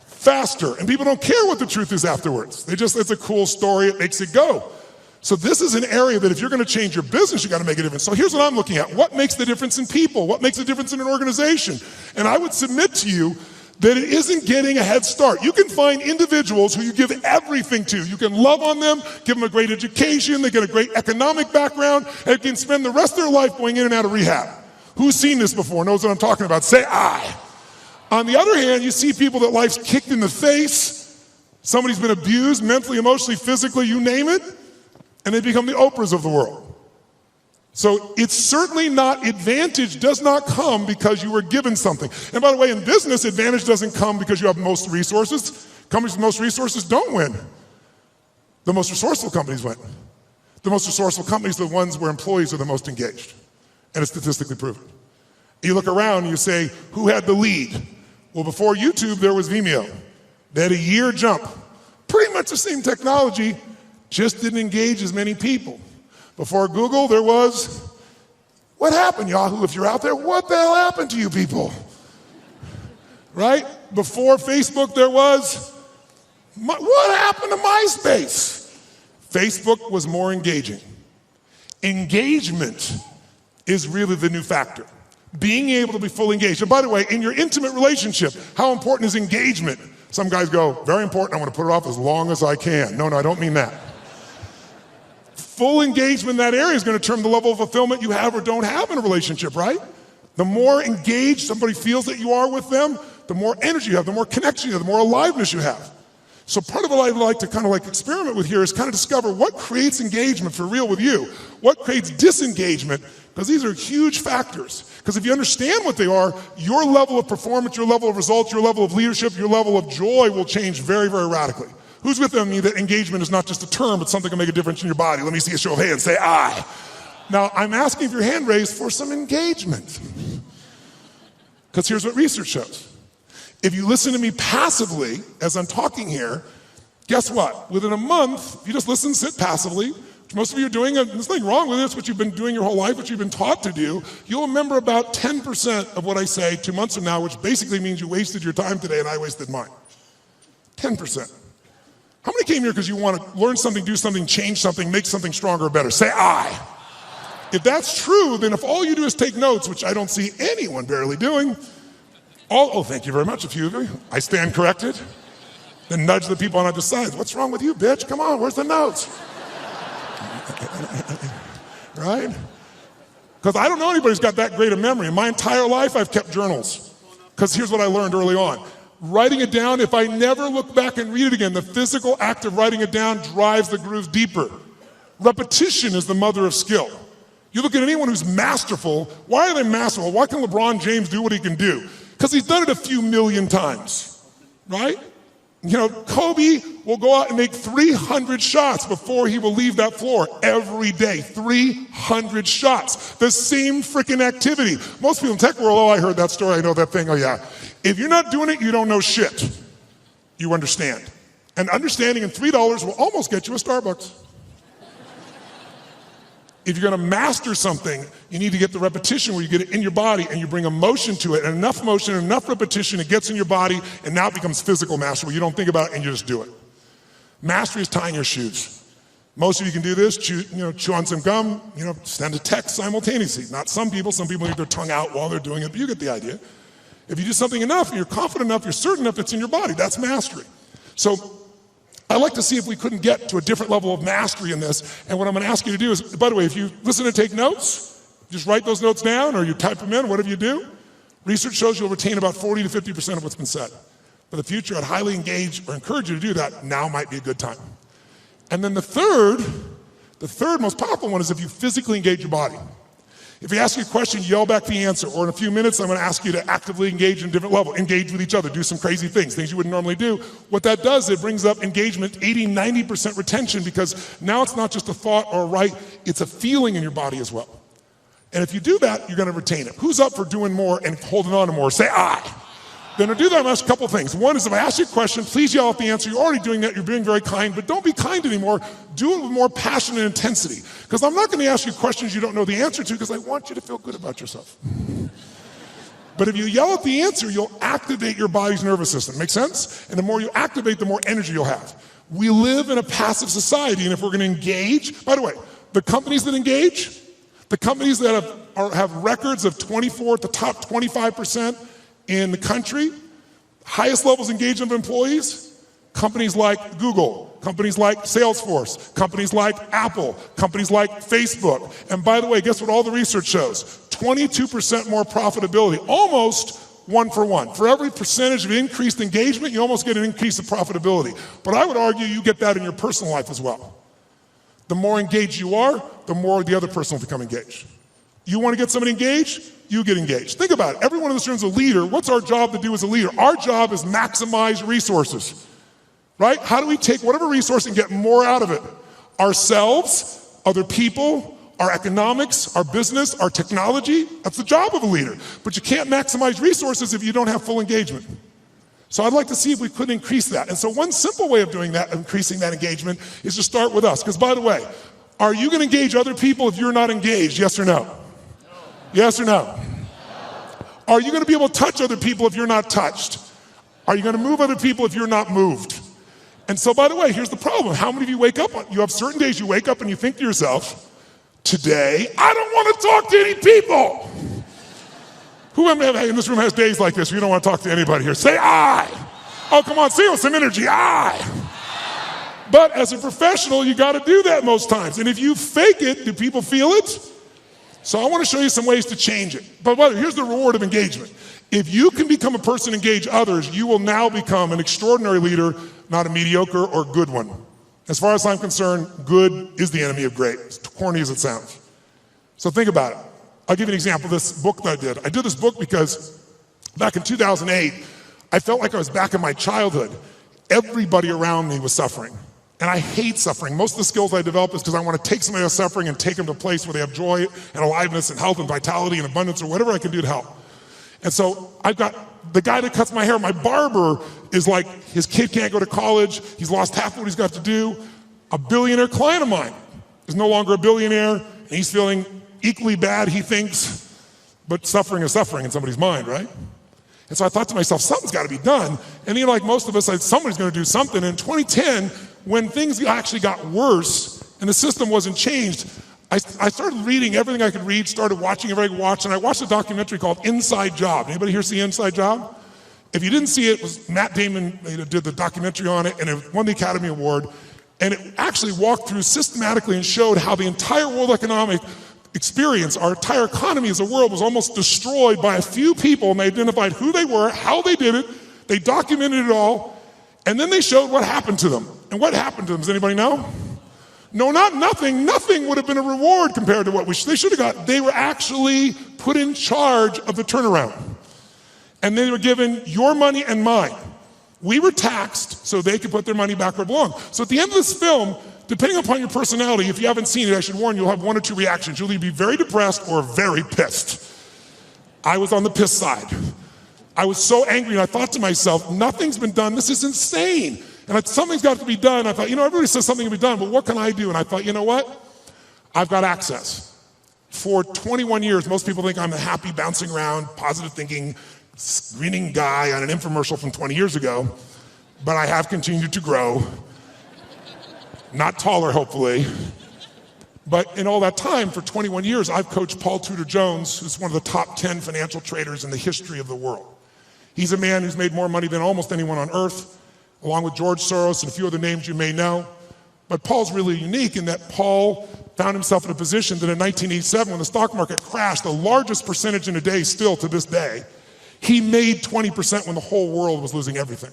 faster, and people don't care what the truth is afterwards. It's a cool story, it makes it go. So this is an area that if you're gonna change your business, you gotta make a difference. So here's what I'm looking at. What makes the difference in people? What makes the difference in an organization? And I would submit to you that it isn't getting a head start. You can find individuals who you give everything to. You can love on them, give them a great education, they get a great economic background, and can spend the rest of their life going in and out of rehab. Who's seen this before, knows what I'm talking about? Say I. On the other hand, you see people that life's kicked in the face, somebody's been abused mentally, emotionally, physically, you name it, and they become the Oprahs of the world. So it's certainly not, advantage does not come because you were given something. And by the way, in business, advantage doesn't come because you have most resources. Companies with most resources don't win. The most resourceful companies win. The most resourceful companies are the ones where employees are the most engaged. And it's statistically proven. You look around and you say, who had the lead? Well, before YouTube, there was Vimeo. They had a year jump. Pretty much the same technology, just didn't engage as many people. Before Google, there was, what happened, Yahoo? If you're out there, what the hell happened to you people? Right? Before Facebook, there was, what happened to MySpace? Facebook was more engaging. Engagement is really the new factor. Being able to be fully engaged. And by the way, in your intimate relationship, how important is engagement? Some guys go, very important, I want to put it off as long as I can. No, I don't mean that. Full engagement in that area is going to determine the level of fulfillment you have or don't have in a relationship, right? The more engaged somebody feels that you are with them, the more energy you have, the more connection you have, the more aliveness you have. So part of what I'd like to experiment with here is kind of discover what creates engagement for real with you, what creates disengagement, because these are huge factors. Because if you understand what they are, your level of performance, your level of results, your level of leadership, your level of joy will change very, very radically. Who's with me that engagement is not just a term, but something that can make a difference in your body? Let me see a show of hands, say I. Now, I'm asking for your hand raised for some engagement. Because here's what research shows. If you listen to me passively as I'm talking here, guess what? Within a month, if you just listen, sit passively, which most of you are doing, and there's nothing wrong with it, it's what you've been doing your whole life, what you've been taught to do, you'll remember about 10% of what I say 2 months from now, which basically means you wasted your time today and I wasted mine. 10%. How many came here because you want to learn something, do something, change something, make something stronger or better? Say I. If that's true, then if all you do is take notes, which I don't see anyone barely doing, thank you very much, a few of you. I stand corrected. Then nudge the people on either side. What's wrong with you, bitch? Come on, where's the notes? Right? Because I don't know anybody who's got that great a memory. In my entire life, I've kept journals. Because here's what I learned early on. Writing it down, if I never look back and read it again, the physical act of writing it down drives the grooves deeper. Repetition is the mother of skill. You look at anyone who's masterful, why are they masterful? Why can LeBron James do what he can do? Because he's done it a few million times, right? You know, Kobe will go out and make 300 shots before he will leave that floor every day. 300 shots. The same freaking activity. Most people in tech world, I heard that story, I know that thing, oh yeah. If you're not doing it, you don't know shit. You understand. And understanding in $3 will almost get you a Starbucks. If you're gonna master something, you need to get the repetition where you get it in your body and you bring emotion to it, and enough motion, enough repetition, it gets in your body, and now it becomes physical mastery where you don't think about it and you just do it. Mastery is tying your shoes. Most of you can do this, chew on some gum, send a text simultaneously. Not some people leave their tongue out while they're doing it, but you get the idea. If you do something enough, and you're confident enough, you're certain enough it's in your body, that's mastery. So I'd like to see if we couldn't get to a different level of mastery in this. And what I'm gonna ask you to do is, by the way, if you listen and take notes, just write those notes down or you type them in, whatever you do, research shows you'll retain about 40 to 50% of what's been said. For the future, I'd highly engage or encourage you to do that. Now might be a good time. And then the third most powerful one is if you physically engage your body. If you ask you a question, yell back the answer. Or in a few minutes, I'm gonna ask you to actively engage in a different level. Engage with each other, do some crazy things you wouldn't normally do. What that does, it brings up engagement, 80, 90% retention, because now it's not just a thought or a right, it's a feeling in your body as well. And if you do that, you're gonna retain it. Who's up for doing more and holding on to more? Say I. Then to do that, I'm gonna ask a couple things. One is if I ask you a question, please yell out the answer. You're already doing that, you're being very kind, but don't be kind anymore. Do it with more passion and intensity. Because I'm not gonna ask you questions you don't know the answer to, because I want you to feel good about yourself. But if you yell out the answer, you'll activate your body's nervous system. Make sense? And the more you activate, the more energy you'll have. We live in a passive society, and if we're gonna engage, by the way, the companies that engage, the companies that have records of 24 at the top 25%, in the country, highest levels of engagement of employees, companies like Google, companies like Salesforce, companies like Apple, companies like Facebook. And by the way, guess what all the research shows? 22% more profitability, almost one for one. For every percentage of increased engagement, you almost get an increase of profitability. But I would argue you get that in your personal life as well. The more engaged you are, the more the other person will become engaged. You want to get somebody engaged? You get engaged. Think about it. Everyone in this room is a leader. What's our job to do as a leader? Our job is maximize resources, right? How do we take whatever resource and get more out of it? Ourselves, other people, our economics, our business, our technology. That's the job of a leader. But you can't maximize resources if you don't have full engagement. So I'd like to see if we could increase that. And so one simple way of doing that, increasing that engagement, is to start with us. Because by the way, are you going to engage other people if you're not engaged? Yes or no? Yes or no? Are you going to be able to touch other people if you're not touched? Are you going to move other people if you're not moved? And so, by the way, here's the problem. How many of you wake up, you have certain days you wake up and you think to yourself, today, I don't want to talk to any people. Who in this room has days like this where you don't want to talk to anybody here? Say I. Oh, come on, say it with some energy, I. But as a professional, you got to do that most times. And if you fake it, do people feel it? So I want to show you some ways to change it. But here's the reward of engagement. If you can become a person and engage others, you will now become an extraordinary leader, not a mediocre or good one. As far as I'm concerned, good is the enemy of great, as corny as it sounds. So think about it. I'll give you an example of this book that I did. I did this book because back in 2008, I felt like I was back in my childhood. Everybody around me was suffering. And I hate suffering. Most of the skills I develop is because I want to take somebody else suffering and take them to a place where they have joy and aliveness and health and vitality and abundance or whatever I can do to help. And so I've got the guy that cuts my hair, my barber is like, his kid can't go to college, he's lost half of what he's got to do. A billionaire client of mine is no longer a billionaire, and he's feeling equally bad, he thinks, but suffering is suffering in somebody's mind, right? And so I thought to myself, something's got to be done. And like most of us, somebody's going to do something. In 2010, when things actually got worse and the system wasn't changed, I started reading everything I could read, started watching everything I could watch, and I watched a documentary called Inside Job. Anybody here see Inside Job? If you didn't see it, it was Matt Damon did the documentary on it, and it won the Academy Award. And it actually walked through systematically and showed how the entire world economic experience, our entire economy as a world, was almost destroyed by a few people, and they identified who they were, how they did it, they documented it all, and then they showed what happened to them. And what happened to them, does anybody know? No, not nothing. Nothing would have been a reward compared to what they should have got. They were actually put in charge of the turnaround. And they were given your money and mine. We were taxed so they could put their money back where it belonged. So at the end of this film, depending upon your personality, if you haven't seen it, I should warn you, you'll have one or two reactions. You'll either be very depressed or very pissed. I was on the pissed side. I was so angry, and I thought to myself, nothing's been done. This is insane. And something's got to be done. I thought, everybody says something can be done, but what can I do? And I thought, you know what? I've got access. For 21 years, most people think I'm a happy, bouncing around, positive thinking, screening guy on an infomercial from 20 years ago, but I have continued to grow. Not taller, hopefully. But in all that time, for 21 years, I've coached Paul Tudor Jones, who's one of the top 10 financial traders in the history of the world. He's a man who's made more money than almost anyone on earth, along with George Soros and a few other names you may know. But Paul's really unique in that Paul found himself in a position that in 1987, when the stock market crashed, the largest percentage in a day still to this day, he made 20% when the whole world was losing everything.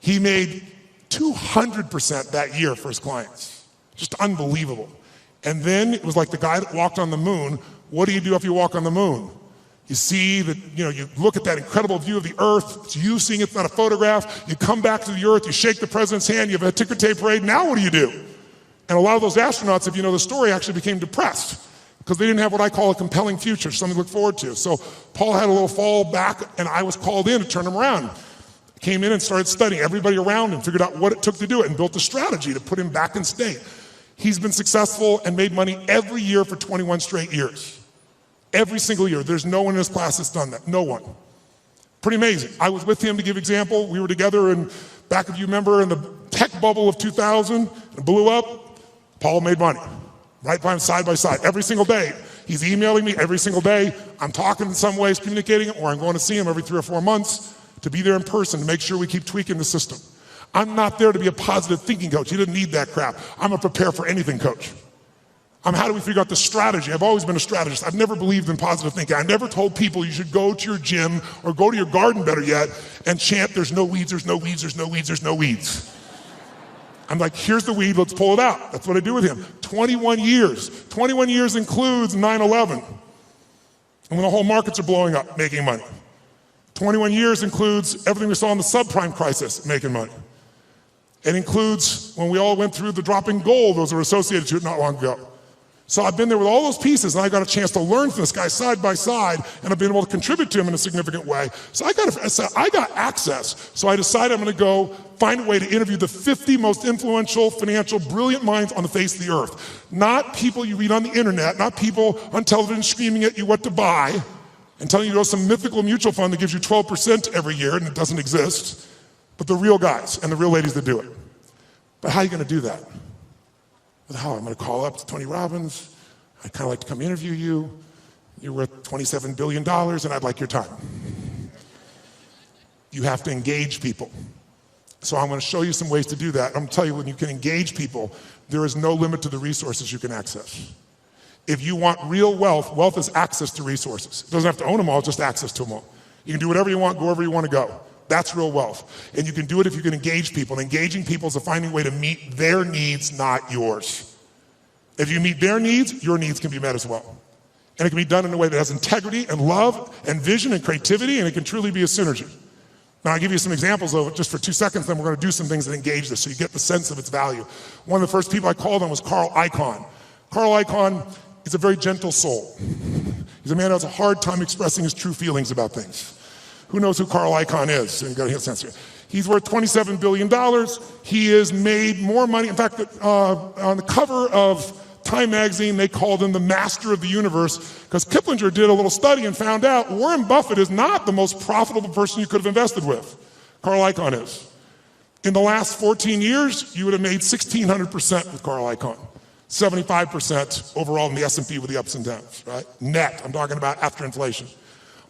He made 200% that year for his clients. Just unbelievable. And then it was like the guy that walked on the moon. What do you do if you walk on the moon? You see that, you look at that incredible view of the earth. It's you seeing it, it's not a photograph. You come back to the earth, you shake the president's hand, you have a ticker tape parade. Now what do? And a lot of those astronauts, if you know the story, actually became depressed because they didn't have what I call a compelling future, something to look forward to. So Paul had a little fall back, and I was called in to turn him around. Came in and started studying everybody around him, figured out what it took to do it, and built a strategy to put him back in state. He's been successful and made money every year for 21 straight years. Every single year. There's no one in his class that's done that. No one. Pretty amazing. I was with him to give example. We were together back, if you remember, in the tech bubble of 2000. It blew up. Paul made money. Right by him, side by side, every single day. He's emailing me every single day. I'm talking in some ways, communicating, or I'm going to see him every 3 or 4 months to be there in person to make sure we keep tweaking the system. I'm not there to be a positive thinking coach. He doesn't need that crap. I'm a prepare for anything coach. How do we figure out the strategy? I've always been a strategist. I've never believed in positive thinking. I never told people you should go to your gym or go to your garden, better yet, and chant, there's no weeds, there's no weeds, there's no weeds, there's no weeds. I'm like, here's the weed, let's pull it out. That's what I do with him. 21 years. 21 years includes 9/11. And when the whole markets are blowing up, making money. 21 years includes everything we saw in the subprime crisis, making money. It includes when we all went through the dropping gold, those were associated to it not long ago. So I've been there with all those pieces, and I got a chance to learn from this guy side by side, and I've been able to contribute to him in a significant way. So I got access. So I decided I'm going to go find a way to interview the 50 most influential, financial, brilliant minds on the face of the earth. Not people you read on the internet, not people on television screaming at you what to buy and telling you to go to some mythical mutual fund that gives you 12% every year, and it doesn't exist, but the real guys and the real ladies that do it. But how are you going to do that? How? I'm going to call up to Tony Robbins. I'd kind of like to come interview you. You're worth $27 billion, and I'd like your time. You have to engage people. So I'm going to show you some ways to do that. I'm going to tell you, when you can engage people, there is no limit to the resources you can access. If you want real wealth, wealth is access to resources. It doesn't have to own them all, just access to them all. You can do whatever you want, go wherever you want to go. That's real wealth. And you can do it if you can engage people. And engaging people is finding a way to meet their needs, not yours. If you meet their needs, your needs can be met as well. And it can be done in a way that has integrity and love and vision and creativity, and it can truly be a synergy. Now, I'll give you some examples of it just for 2 seconds, then we're going to do some things that engage this so you get the sense of its value. One of the first people I called on was Carl Icahn. Carl Icahn is a very gentle soul. He's a man who has a hard time expressing his true feelings about things. Who knows who Carl Icahn is? So you got to get a sense here. He's worth $27 billion. He has made more money. In fact, on the cover of Time magazine, they called him the master of the universe because Kiplinger did a little study and found out Warren Buffett is not the most profitable person you could have invested with. Carl Icahn is. In the last 14 years, you would have made 1,600% with Carl Icahn. 75% overall in the S&P with the ups and downs, right? Net, I'm talking about after inflation.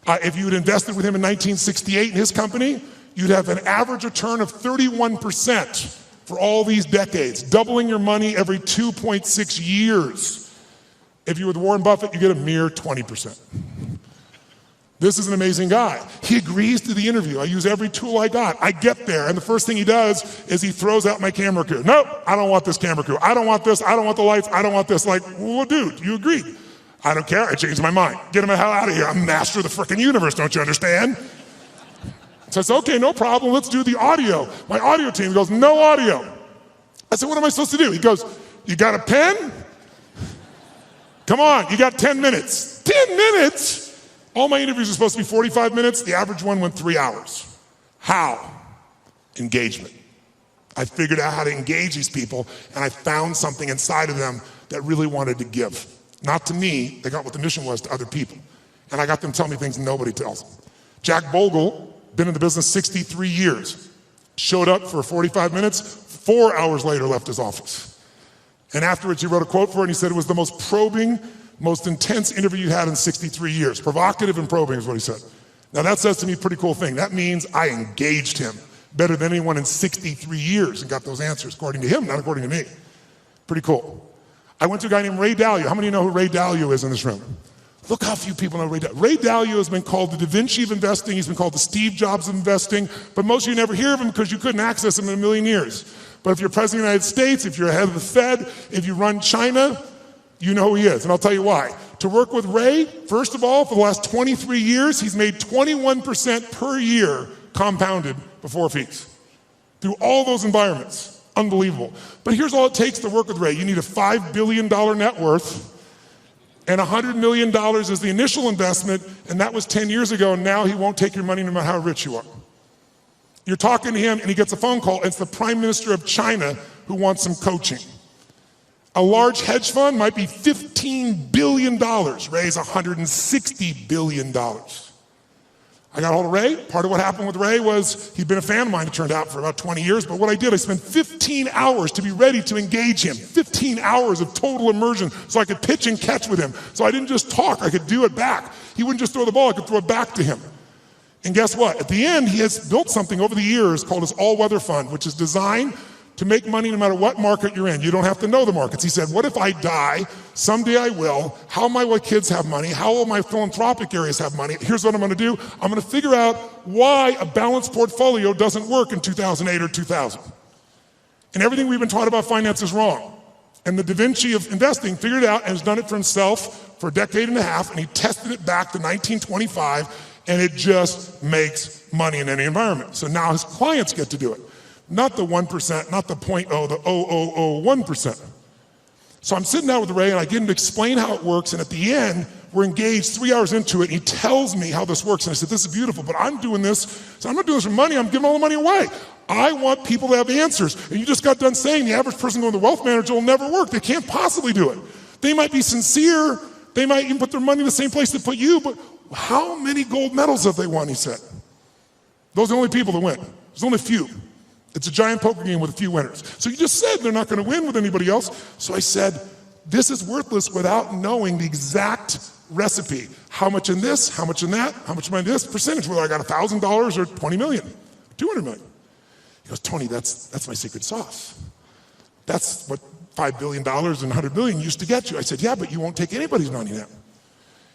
If you had invested with him in 1968 in his company, you'd have an average return of 31% for all these decades, doubling your money every 2.6 years. If you're with Warren Buffett, you get a mere 20%. This is an amazing guy. He agrees to the interview. I use every tool I got. I get there, and the first thing he does is he throws out my camera crew. Nope, I don't want this camera crew. I don't want this. I don't want the lights. I don't want this. Like, well, dude, you agreed. I don't care. I changed my mind. Get him the hell out of here. I'm master of the frickin' universe, don't you understand? So I said, okay, no problem. Let's do the audio. My audio team goes, no audio. I said, what am I supposed to do? He goes, you got a pen? Come on, you got 10 minutes. 10 minutes? All my interviews are supposed to be 45 minutes. The average one went 3 hours. How? Engagement. I figured out how to engage these people, and I found something inside of them that really wanted to give. Not to me, they got what the mission was to other people. And I got them to tell me things nobody tells them. Jack Bogle, been in the business 63 years, showed up for 45 minutes, 4 hours later left his office. And afterwards he wrote a quote for it, and he said it was the most probing, most intense interview you had in 63 years. Provocative and probing is what he said. Now that says to me a pretty cool thing. That means I engaged him better than anyone in 63 years and got those answers, according to him, not according to me. Pretty cool. I went to a guy named Ray Dalio. How many know who Ray Dalio is in this room? Look how few people know Ray Dalio. Ray Dalio has been called the Da Vinci of investing. He's been called the Steve Jobs of investing. But most of you never hear of him because you couldn't access him in a million years. But if you're president of the United States, if you're head of the Fed, if you run China, you know who he is, and I'll tell you why. To work with Ray, first of all, for the last 23 years, he's made 21% per year compounded before fees. Through all those environments. Unbelievable. But here's all it takes to work with Ray. You need a $5 billion net worth, and $100 million is the initial investment, and that was 10 years ago, and now he won't take your money no matter how rich you are. You're talking to him, and he gets a phone call, and it's the Prime Minister of China who wants some coaching. A large hedge fund might be $15 billion. Ray's $160 billion. I got hold of Ray. Part of what happened with Ray was he'd been a fan of mine, it turned out, for about 20 years. But what I did, I spent 15 hours to be ready to engage him. 15 hours of total immersion so I could pitch and catch with him. So I didn't just talk, I could do it back. He wouldn't just throw the ball, I could throw it back to him. And guess what? At the end, he has built something over the years called his all-weather fund, which is designed to make money no matter what market you're in. You don't have to know the markets. He said, what if I die? Someday I will. How will my kids have money? How will my philanthropic areas have money? Here's what I'm gonna do. I'm gonna figure out why a balanced portfolio doesn't work in 2008 or 2000. And everything we've been taught about finance is wrong. And the Da Vinci of investing figured it out and has done it for himself for a decade and a half, and he tested it back to 1925, and it just makes money in any environment. So now his clients get to do it. Not the 1%, not the 0.01%. So I'm sitting down with Ray and I get him to explain how it works, and at the end, we're engaged 3 hours into it, and he tells me how this works. And I said, this is beautiful, but I'm doing this, so I'm not doing this for money, I'm giving all the money away. I want people to have answers. And you just got done saying the average person going to the wealth manager will never work. They can't possibly do it. They might be sincere, they might even put their money in the same place they put you, but how many gold medals have they won, he said. Those are the only people that win. There's only a few. It's a giant poker game with a few winners. So you just said they're not going to win with anybody else. So I said, this is worthless without knowing the exact recipe. How much in this, how much in that, how much in this percentage, whether I got $1,000 or 20 million, 200 million. He goes, Tony, that's my secret sauce. That's what $5 billion and 100 million used to get you. I said, yeah, but you won't take anybody's money now.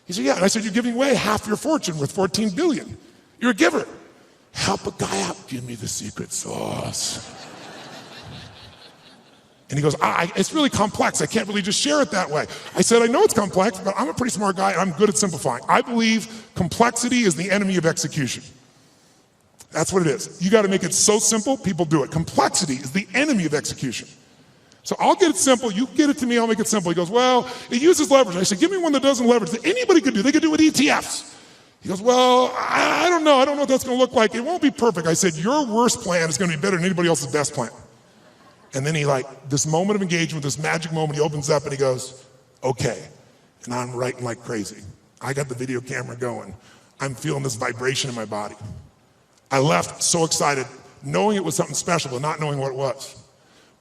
He said, yeah. And I said, you're giving away half your fortune with 14 billion. You're a giver. Help a guy out, give me the secret sauce. And he goes, it's really complex. I can't really just share it that way. I said, I know it's complex, but I'm a pretty smart guy and I'm good at simplifying. I believe complexity is the enemy of execution. That's what it is. You got to make it so simple, people do it. Complexity is the enemy of execution. So I'll get it simple, you get it to me, I'll make it simple. He goes, well, it uses leverage. I said, give me one that doesn't leverage that anybody could do. They could do it with ETFs. He goes, well, I don't know what that's gonna look like. It won't be perfect. I said, your worst plan is gonna be better than anybody else's best plan. And then he this moment of engagement, this magic moment, he opens up and he goes, okay. And I'm writing like crazy. I got the video camera going. I'm feeling this vibration in my body. I left so excited knowing it was something special, but not knowing what it was.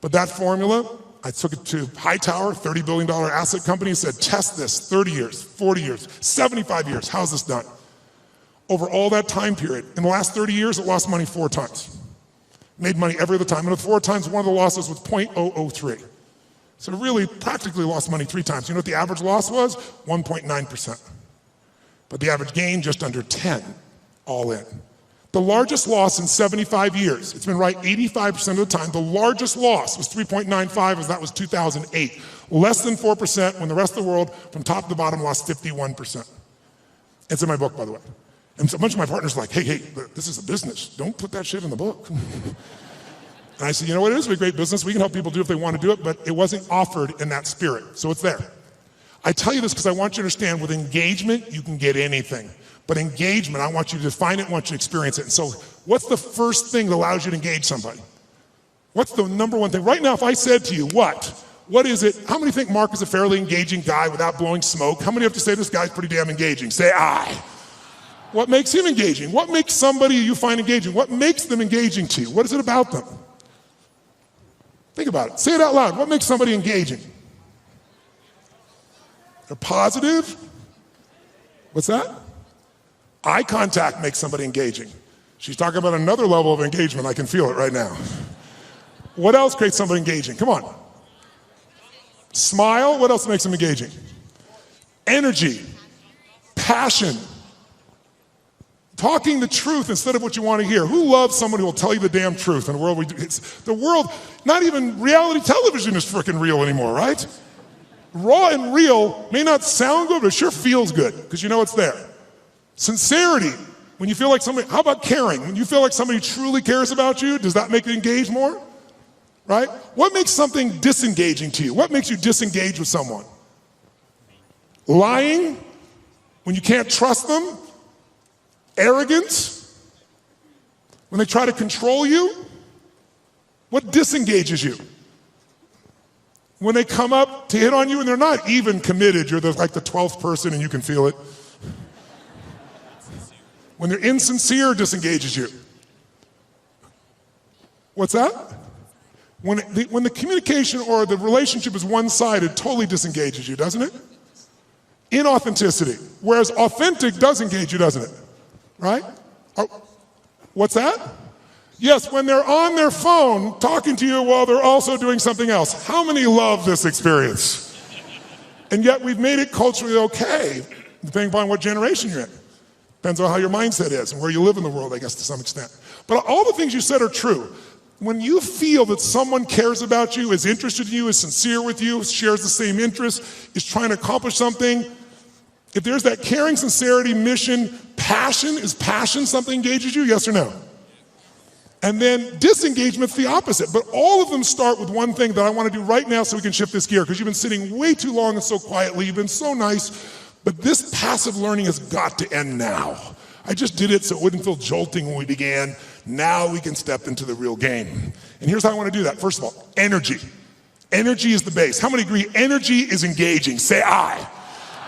But that formula, I took it to Hightower, $30 billion asset company, and said, test this, 30 years, 40 years, 75 years, how's this done? Over all that time period, in the last 30 years, it lost money 4 times. Made money every other time, and the 4 times, one of the losses was 0.003. So really, practically lost money 3 times. You know what the average loss was? 1.9%. But the average gain, just under 10, all in. The largest loss in 75 years, it's been right 85% of the time, the largest loss was 3.95, as that was 2008. Less than 4% when the rest of the world, from top to bottom, lost 51%. It's in my book, by the way. And so a bunch of my partners are like, hey, this is a business. Don't put that shit in the book. And I said, you know what, it is a great business. We can help people do it if they want to do it, but it wasn't offered in that spirit, so it's there. I tell you this because I want you to understand with engagement, you can get anything. But engagement, I want you to define it, I want you to experience it. And so what's the first thing that allows you to engage somebody? What's the number one thing? Right now, if I said to you, what is it? How many think Mark is a fairly engaging guy without blowing smoke? How many have to say this guy's pretty damn engaging? Say I. What makes him engaging? What makes somebody you find engaging? What makes them engaging to you? What is it about them? Think about it. Say it out loud. What makes somebody engaging? They're positive. What's that? Eye contact makes somebody engaging. She's talking about another level of engagement. I can feel it right now. What else creates somebody engaging? Come on. Smile. What else makes them engaging? Energy. Passion. Talking the truth instead of what you want to hear. Who loves someone who will tell you the damn truth in the world we do? The world, not even reality television is freaking real anymore, right? Raw and real may not sound good, but it sure feels good because you know it's there. Sincerity, when you feel like somebody, how about caring? When you feel like somebody truly cares about you, does that make it engage more? Right? What makes something disengaging to you? What makes you disengage with someone? Lying, when you can't trust them? Arrogance, when they try to control you? What disengages you? When they come up to hit on you and they're not even committed, you're like the 12th person and you can feel it. When they're insincere, disengages you. What's that? When the communication or the relationship is one-sided, totally disengages you, doesn't it? Inauthenticity, whereas authentic does engage you, doesn't it? Right? Oh, what's that? Yes, when they're on their phone talking to you while they're also doing something else. How many love this experience? And yet we've made it culturally okay, depending upon what generation you're in. Depends on how your mindset is and where you live in the world, I guess, to some extent. But all the things you said are true. When you feel that someone cares about you, is interested in you, is sincere with you, shares the same interests, is trying to accomplish something, if there's that caring, sincerity, mission, passion, is passion something engages you, yes or no? And then disengagement's the opposite. But all of them start with one thing that I want to do right now so we can shift this gear, because you've been sitting way too long and so quietly, you've been so nice, but this passive learning has got to end now. I just did it so it wouldn't feel jolting when we began. Now we can step into the real game. And here's how I want to do that. First of all, energy. Energy is the base. How many agree energy is engaging? Say I.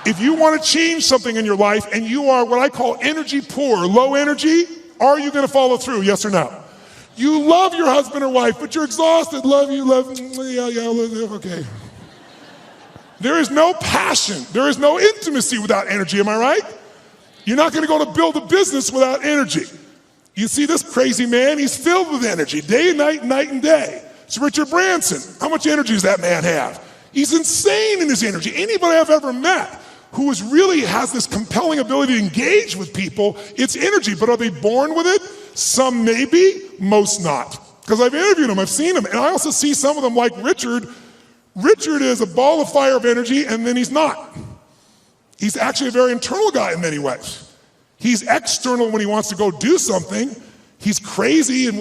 If you want to change something in your life and you are what I call energy poor, low energy, are you going to follow through, yes or no? You love your husband or wife, but you're exhausted. Love, okay. There is no passion. There is no intimacy without energy, am I right? You're not going to go to build a business without energy. You see this crazy man, he's filled with energy, day and night, night and day. It's Richard Branson. How much energy does that man have? He's insane in his energy. Anybody I've ever met who really has this compelling ability to engage with people, it's energy, but are they born with it? Some maybe, most not. Because I've interviewed them, I've seen them, and I also see some of them like Richard. Richard is a ball of fire of energy, and then he's not. He's actually a very internal guy in many ways. He's external when he wants to go do something. He's crazy and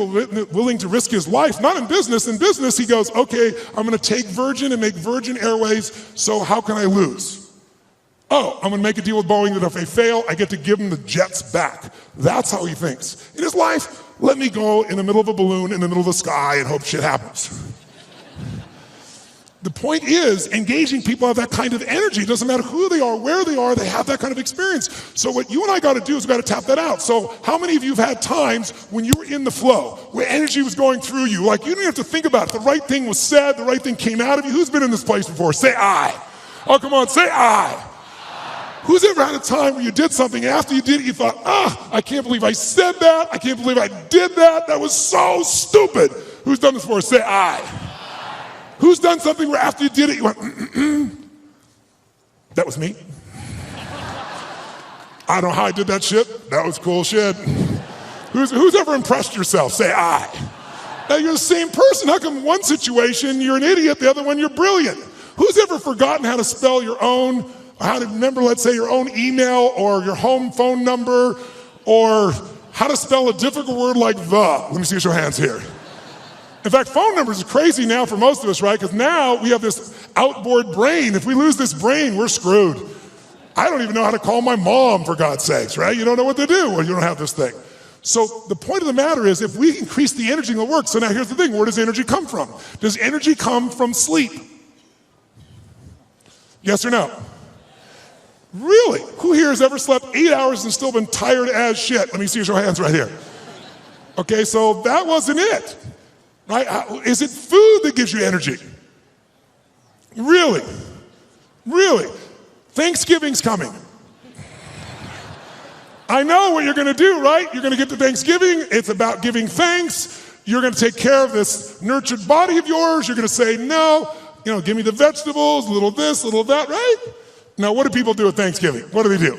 willing to risk his life, not in business. In business, he goes, okay, I'm gonna take Virgin and make Virgin Airways, so how can I lose? Oh, I'm gonna make a deal with Boeing that if they fail, I get to give them the jets back. That's how he thinks. In his life, let me go in the middle of a balloon in the middle of the sky and hope shit happens. The point is, engaging people have that kind of energy. It doesn't matter who they are, where they have that kind of experience. So what you and I got to do is we got to tap that out. So how many of you have had times when you were in the flow, where energy was going through you, like you didn't have to think about it. The right thing was said, the right thing came out of you. Who's been in this place before? Say I. Oh, come on, say I. Who's ever had a time where you did something, and after you did it, you thought, I can't believe I said that. I can't believe I did that. That was so stupid. Who's done this before? Say I. Who's done something where after you did it, you went, That was me. I don't know how I did that shit. That was cool shit. Who's ever impressed yourself? Say I. Now you're the same person. How come one situation you're an idiot, the other one you're brilliant? Who's ever forgotten how to spell your own, how to remember, let's say, your own email or your home phone number, or how to spell a difficult word like the? Let me see your hands here. In fact, phone numbers are crazy now for most of us, right? Because now we have this outboard brain. If we lose this brain, we're screwed. I don't even know how to call my mom, for God's sakes, right? You don't know what to do when you don't have this thing. So the point of the matter is, if we increase the energy, it'll work. So now here's the thing, where does energy come from? Does energy come from sleep? Yes or no? Really? Who here has ever slept 8 hours and still been tired as shit? Let me see your hands right here. Okay, so that wasn't it. Right? Is it food that gives you energy? Really? Really? Thanksgiving's coming. I know what you're gonna do, right? You're gonna get to Thanksgiving, it's about giving thanks. You're gonna take care of this nurtured body of yours. You're gonna say, no, give me the vegetables, a little this, a little that, right? Now, what do people do at Thanksgiving? What do?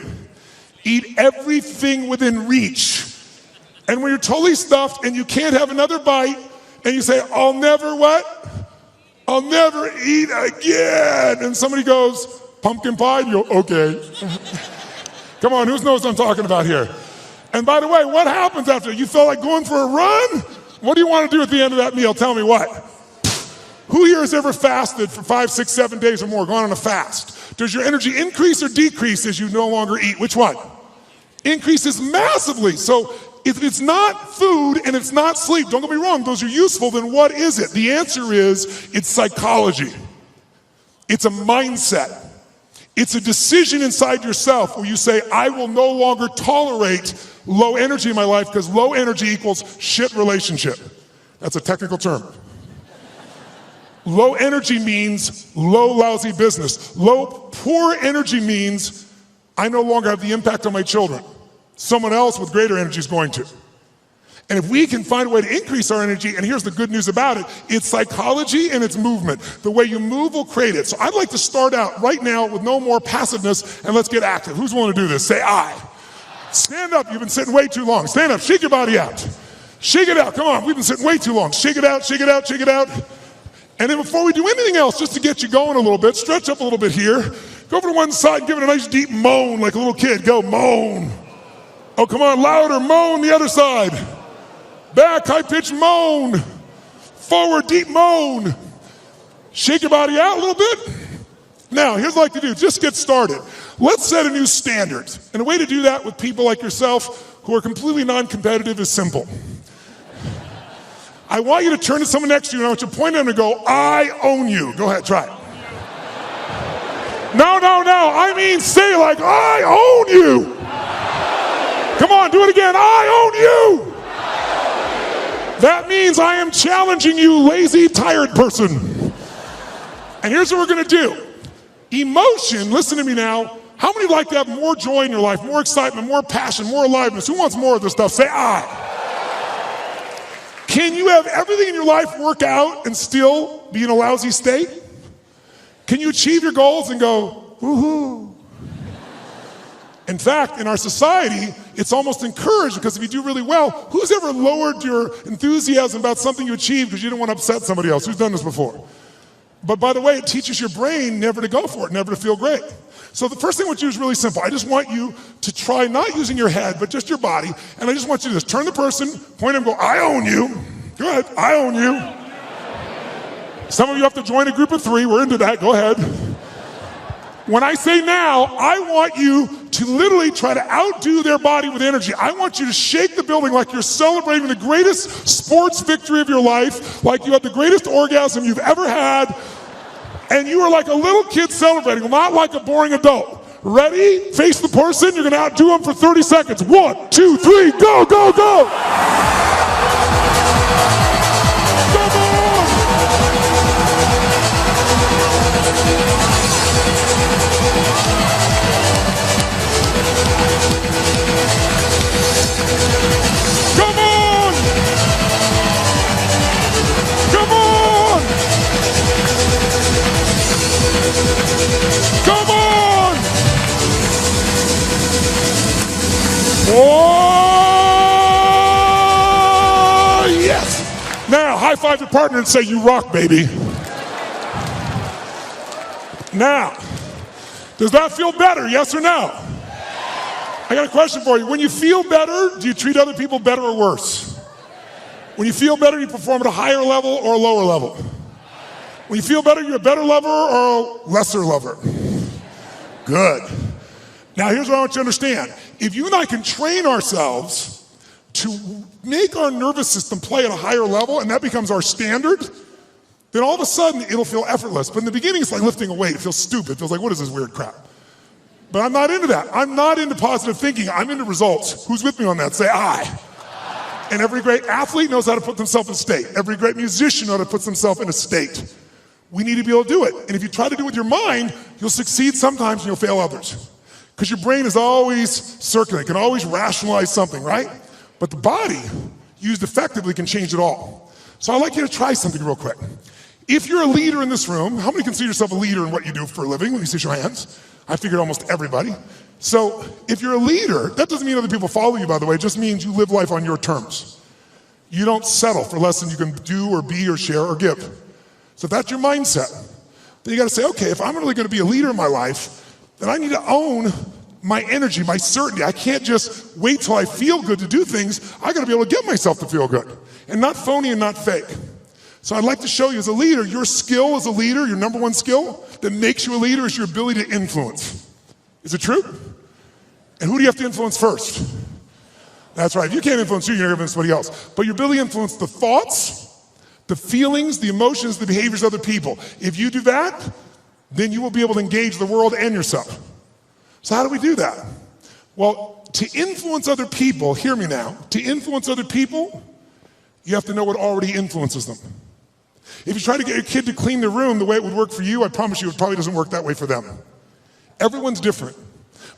Eat everything within reach. And when you're totally stuffed and you can't have another bite, and you say, I'll never what? I'll never eat again. And somebody goes, pumpkin pie? And you go, okay. Come on, who knows what I'm talking about here? And by the way, what happens after? You feel like going for a run? What do you want to do at the end of that meal? Tell me what? Who here has ever fasted for 5, 6, 7 days or more, gone on a fast? Does your energy increase or decrease as you no longer eat? Which one? Increases massively. So if it's not food and it's not sleep, don't get me wrong, those are useful, then what is it? The answer is, it's psychology. It's a mindset. It's a decision inside yourself where you say, I will no longer tolerate low energy in my life, because low energy equals shit relationship. That's a technical term. Low energy means low, lousy business. Poor energy means I no longer have the impact on my children. Someone else with greater energy is going to. And if we can find a way to increase our energy, and here's the good news about it, it's psychology and it's movement. The way you move will create it. So I'd like to start out right now with no more passiveness, and let's get active. Who's willing to do this? Say I. Stand up, you've been sitting way too long. Stand up, shake your body out. Shake it out, come on, we've been sitting way too long. Shake it out, shake it out, shake it out. And then before we do anything else, just to get you going a little bit, stretch up a little bit here. Go over to one side and give it a nice deep moan like a little kid. Go, moan. Oh, come on, louder, moan the other side. Back, high-pitched moan. Forward, deep moan. Shake your body out a little bit. Now, here's what I'd like to do. Just get started. Let's set a new standard. And a way to do that with people like yourself who are completely non-competitive is simple. I want you to turn to someone next to you and I want you to point at them and go, I own you. Go ahead, try it. No. I mean, say like, I own you. Come on, do it again. I own you. That means I am challenging you, lazy, tired person. And here's what we're going to do. Emotion, listen to me now. How many would like to have more joy in your life, more excitement, more passion, more aliveness? Who wants more of this stuff? Say I. Can you have everything in your life work out and still be in a lousy state? Can you achieve your goals and go, woohoo? In fact, in our society, it's almost encouraged, because if you do really well, who's ever lowered your enthusiasm about something you achieved because you didn't want to upset somebody else? Who's done this before? But by the way, it teaches your brain never to go for it, never to feel great. So the first thing I want you to do is really simple. I just want you to try not using your head, but just your body. And I just want you to just turn the person, point and go, I own you. Go ahead, I own you. Some of you have to join a group of 3. We're into that, go ahead. When I say now, I want you to literally try to outdo their body with energy. I want you to shake the building like you're celebrating the greatest sports victory of your life, like you had the greatest orgasm you've ever had. And you are like a little kid celebrating, not like a boring adult. Ready? Face the person. You're going to outdo them for 30 seconds. 1, 2, 3, go, go, go. Come on. Come on. Come on. Come on. Oh, yes. Now, high five your partner and say, you rock, baby. Now, does that feel better, yes or no? I got a question for you. When you feel better, do you treat other people better or worse? When you feel better, you perform at a higher level or a lower level? When you feel better, you're a better lover or a lesser lover? Good. Now, here's what I want you to understand. If you and I can train ourselves to make our nervous system play at a higher level, and that becomes our standard, then all of a sudden, it'll feel effortless. But in the beginning, it's like lifting a weight. It feels stupid. It feels like, what is this weird crap? But I'm not into that. I'm not into positive thinking. I'm into results. Who's with me on that? Say I. And every great athlete knows how to put themselves in state. Every great musician knows how to put themselves in a state. We need to be able to do it. And if you try to do it with your mind, you'll succeed sometimes and you'll fail others. Because your brain is always circulating, can always rationalize something, right? But the body, used effectively, can change it all. So I'd like you to try something real quick. If you're a leader in this room, how many consider yourself a leader in what you do for a living? Let me see your hands. I figured almost everybody. So if you're a leader, that doesn't mean other people follow you, by the way. It just means you live life on your terms. You don't settle for less than you can do or be or share or give. So if that's your mindset, then you got to say, okay, if I'm really going to be a leader in my life, then I need to own my energy, my certainty. I can't just wait till I feel good to do things. I got to be able to get myself to feel good, and not phony and not fake. So I'd like to show you as a leader, your skill as a leader, your number one skill that makes you a leader is your ability to influence. Is it true? And who do you have to influence first? That's right. If you can't influence you, you're going to influence somebody else. But your ability to influence the thoughts, the feelings, the emotions, the behaviors of other people. If you do that, then you will be able to engage the world and yourself. So how do we do that? Well, to influence other people, hear me now, to influence other people, you have to know what already influences them. If you try to get your kid to clean their room the way it would work for you, I promise you it probably doesn't work that way for them. Everyone's different.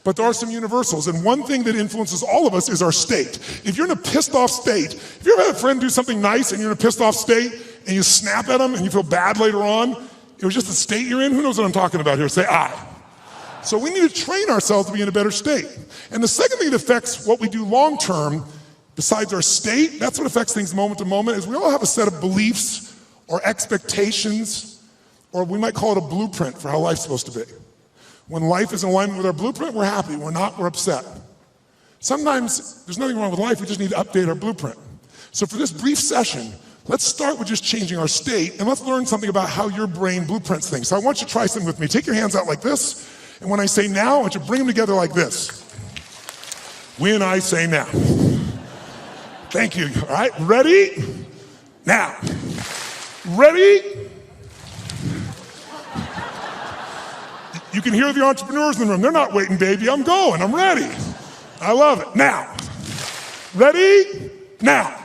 But there are some universals, and one thing that influences all of us is our state. If you're in a pissed off state, if you ever had a friend do something nice and you're in a pissed off state and you snap at them and you feel bad later on, it was just the state you're in, who knows what I'm talking about here? Say I. So we need to train ourselves to be in a better state. And the second thing that affects what we do long term, besides our state, that's what affects things moment to moment, is we all have a set of beliefs or expectations, or we might call it a blueprint for how life's supposed to be. When life is in alignment with our blueprint, we're happy. When not, we're upset. Sometimes there's nothing wrong with life, we just need to update our blueprint. So for this brief session, let's start with just changing our state, and let's learn something about how your brain blueprints things. So I want you to try something with me. Take your hands out like this, and when I say now, I want you to bring them together like this. When I say now. Thank you. All right, ready? Now. Ready? You can hear the entrepreneurs in the room. They're not waiting, baby. I'm going. I'm ready. I love it. Now. Ready? Now.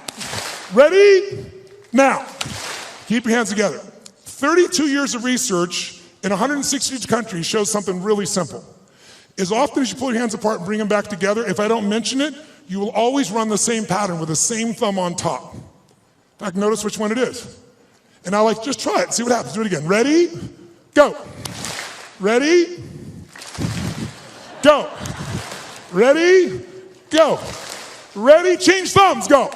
Ready? Now. Keep your hands together. 32 years of research in 160 countries shows something really simple. As often as you pull your hands apart and bring them back together, if I don't mention it, you will always run the same pattern with the same thumb on top. In fact, notice which one it is. And I like, just try it, see what happens. Do it again. Ready? Go. Ready? Go. Ready? Go. Ready? Change thumbs. Go.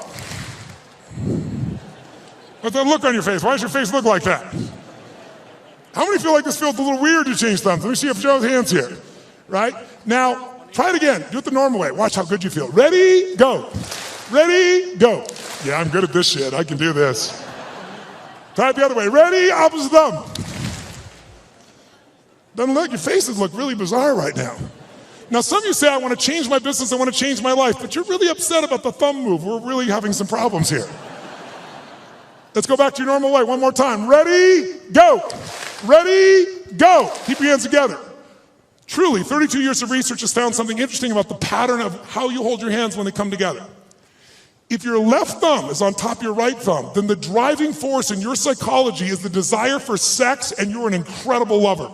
What's that look on your face? Why does your face look like that? How many feel like this feels a little weird to change thumbs? Let me see if Joe's hands here. Right? Now, try it again. Do it the normal way. Watch how good you feel. Ready? Go. Ready? Go. Yeah, I'm good at this shit. I can do this. Try it the other way. Ready? Opposite thumb. Doesn't look, your faces look really bizarre right now. Now, some of you say, I want to change my business, I want to change my life, but you're really upset about the thumb move. We're really having some problems here. Let's go back to your normal way one more time. Ready? Go. Ready, go. Keep your hands together. Truly, 32 years of research has found something interesting about the pattern of how you hold your hands when they come together. If your left thumb is on top of your right thumb, then the driving force in your psychology is the desire for sex, and you're an incredible lover.